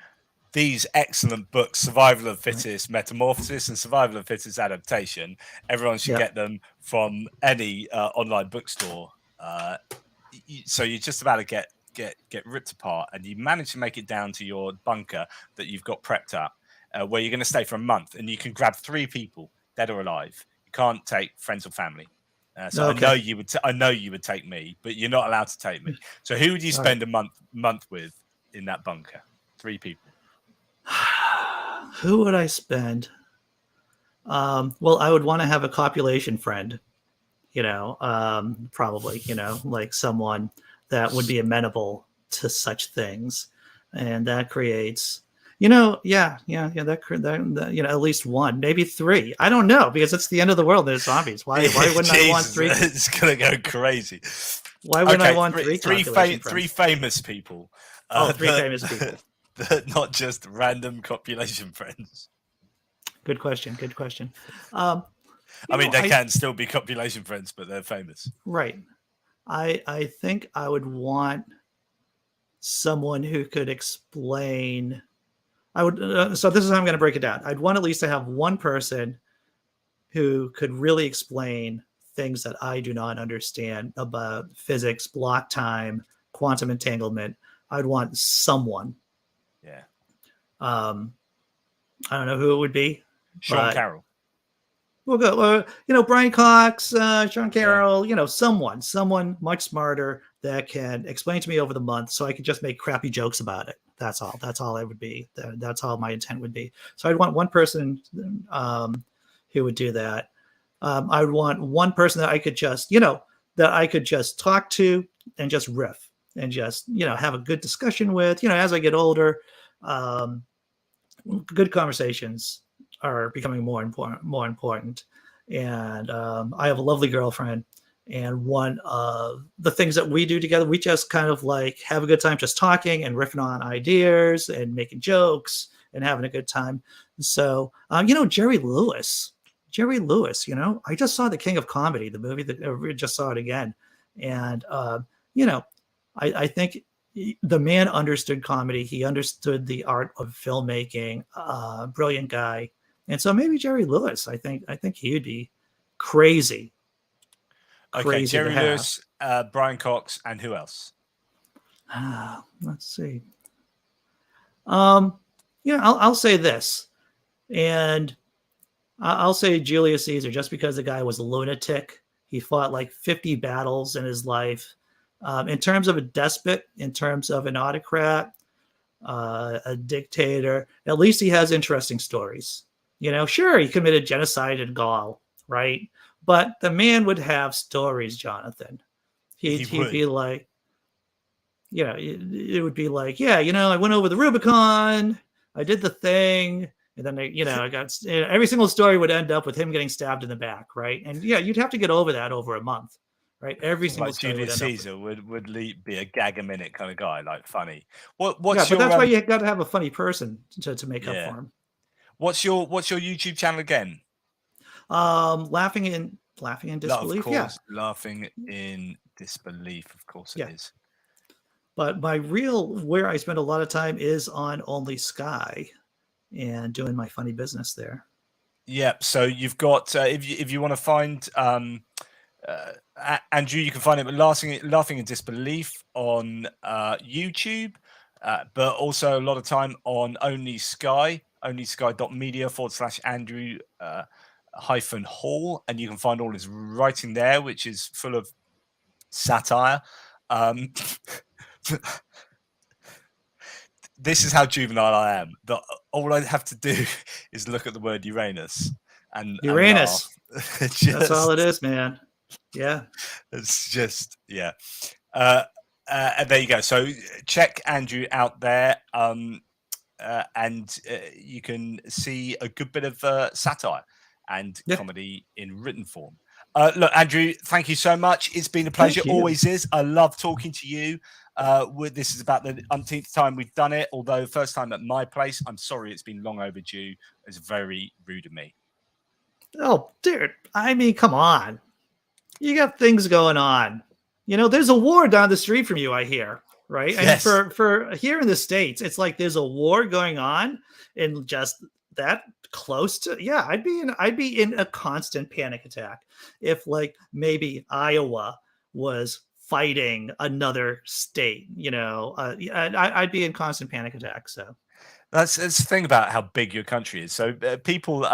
these excellent books, Survival of the Fittest, Metamorphosis, and Survival of the Fittest Adaptation. Everyone should get them from any online bookstore. So you're just about to get ripped apart, and you manage to make it down to your bunker that you've got prepped up, where you're going to stay for a month, and you can grab 3 people, dead or alive. You can't take friends or family. So okay. I know you would take me, but you're not allowed to take me. So who would you spend a month with in that bunker? 3 people. Who would I spend? Well, I would want to have a copulation friend, probably, like someone that would be amenable to such things. And that creates, that at least 1, maybe 3. I don't know, because it's the end of the world. There's zombies. Why wouldn't I want 3? It's gonna go crazy. Why wouldn't I want 3? Three famous people. 3 famous people. Not just random copulation friends. Good question. I mean, they can still be copulation friends, but they're famous. Right. I think I would want someone who could explain. I would. So this is how I'm going to break it down. I'd want at least to have one person who could really explain things that I do not understand about physics, block time, quantum entanglement. I'd want someone. Yeah. I don't know who it would be. Sean Carroll. We'll go. Brian Cox, Sean Carroll. Someone much smarter that can explain to me over the month, so I could just make crappy jokes about it. That's all. That's all I would be. That's all my intent would be. So I'd want one person who would do that. I would want one person that I could just, talk to and just riff and just, have a good discussion with. As I get older, good conversations are becoming more important. And I have a lovely girlfriend, and one of the things that we do together, we just kind of like have a good time just talking and riffing on ideas and making jokes and having a good time. So, Jerry Lewis, I just saw The King of Comedy, the movie that just saw it again. And, I think the man understood comedy. He understood the art of filmmaking, brilliant guy. And so maybe Jerry Lewis, I think he would be crazy. Okay, Jerry Lewis, Brian Cox, and who else? Let's see. I'll say this, and I'll say Julius Caesar, just because the guy was a lunatic. He fought like 50 battles in his life. In terms of a despot, in terms of an autocrat, a dictator, at least he has interesting stories. Sure, he committed genocide in Gaul, right? But the man would have stories, Jonathan. He'd be like, it would be like, yeah, I went over the Rubicon, I did the thing, and then I got every single story would end up with him getting stabbed in the back, right? And yeah, you'd have to get over that over a month, right? Every single story Julius Caesar would be a gag a minute kind of guy, like funny. What's but your that's why you got to have a funny person to make up for him. What's your YouTube channel again? Laughing in disbelief. Of course, laughing in disbelief. Of course, it is. But where I spend a lot of time is on Only Sky, and doing my funny business there. Yep. So you've got if you want to find Andrew, you can find him at laughing in disbelief on YouTube, but also a lot of time on Only Sky, onlysky.media/Andrew Hall, and you can find all his writing there, which is full of satire. This is how juvenile I am. That all I have to do is look at the word Uranus and Uranus. And that's all it is, man. Yeah. It's just and there you go. So check Andrew out there, and you can see a good bit of satire and comedy in written form. Look, Andrew, thank you so much. It's been a pleasure. Always is. I love talking to you. This is about the umpteenth time we've done it, although first time at my place. I'm sorry it's been long overdue. It's very rude of me. Oh, dude. I mean, come on. You got things going on. There's a war down the street from you, I hear, right? Yes. And for here in the States, it's like there's a war going on, and just that close to, I'd be in a constant panic attack if like maybe Iowa was fighting another state. I'd be in constant panic attack. So that's the thing about how big your country is. So people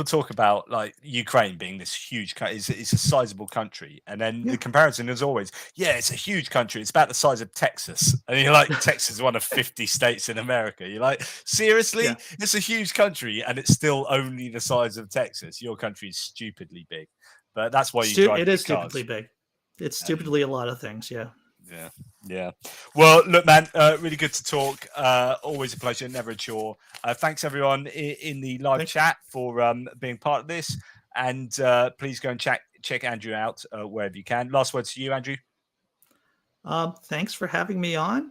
talk about like Ukraine being this huge country. It's a sizable country, and then the comparison is always, it's a huge country. It's about the size of Texas, and you're like, Texas is one of 50 states in America. You're like, seriously, it's a huge country, and it's still only the size of Texas. Your country is stupidly big, but that's why you drive. It is stupidly big. It's stupidly a lot of things. Yeah. Well, look, man, really good to talk. Always a pleasure, never a chore. Thanks everyone in the live chat for being part of this, and please go and check Andrew out wherever you can. Last words to you, Andrew. Thanks for having me on.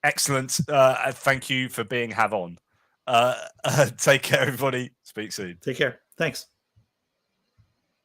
Excellent. Thank you for being have on. Take care, everybody. Speak soon. Take care. Thanks.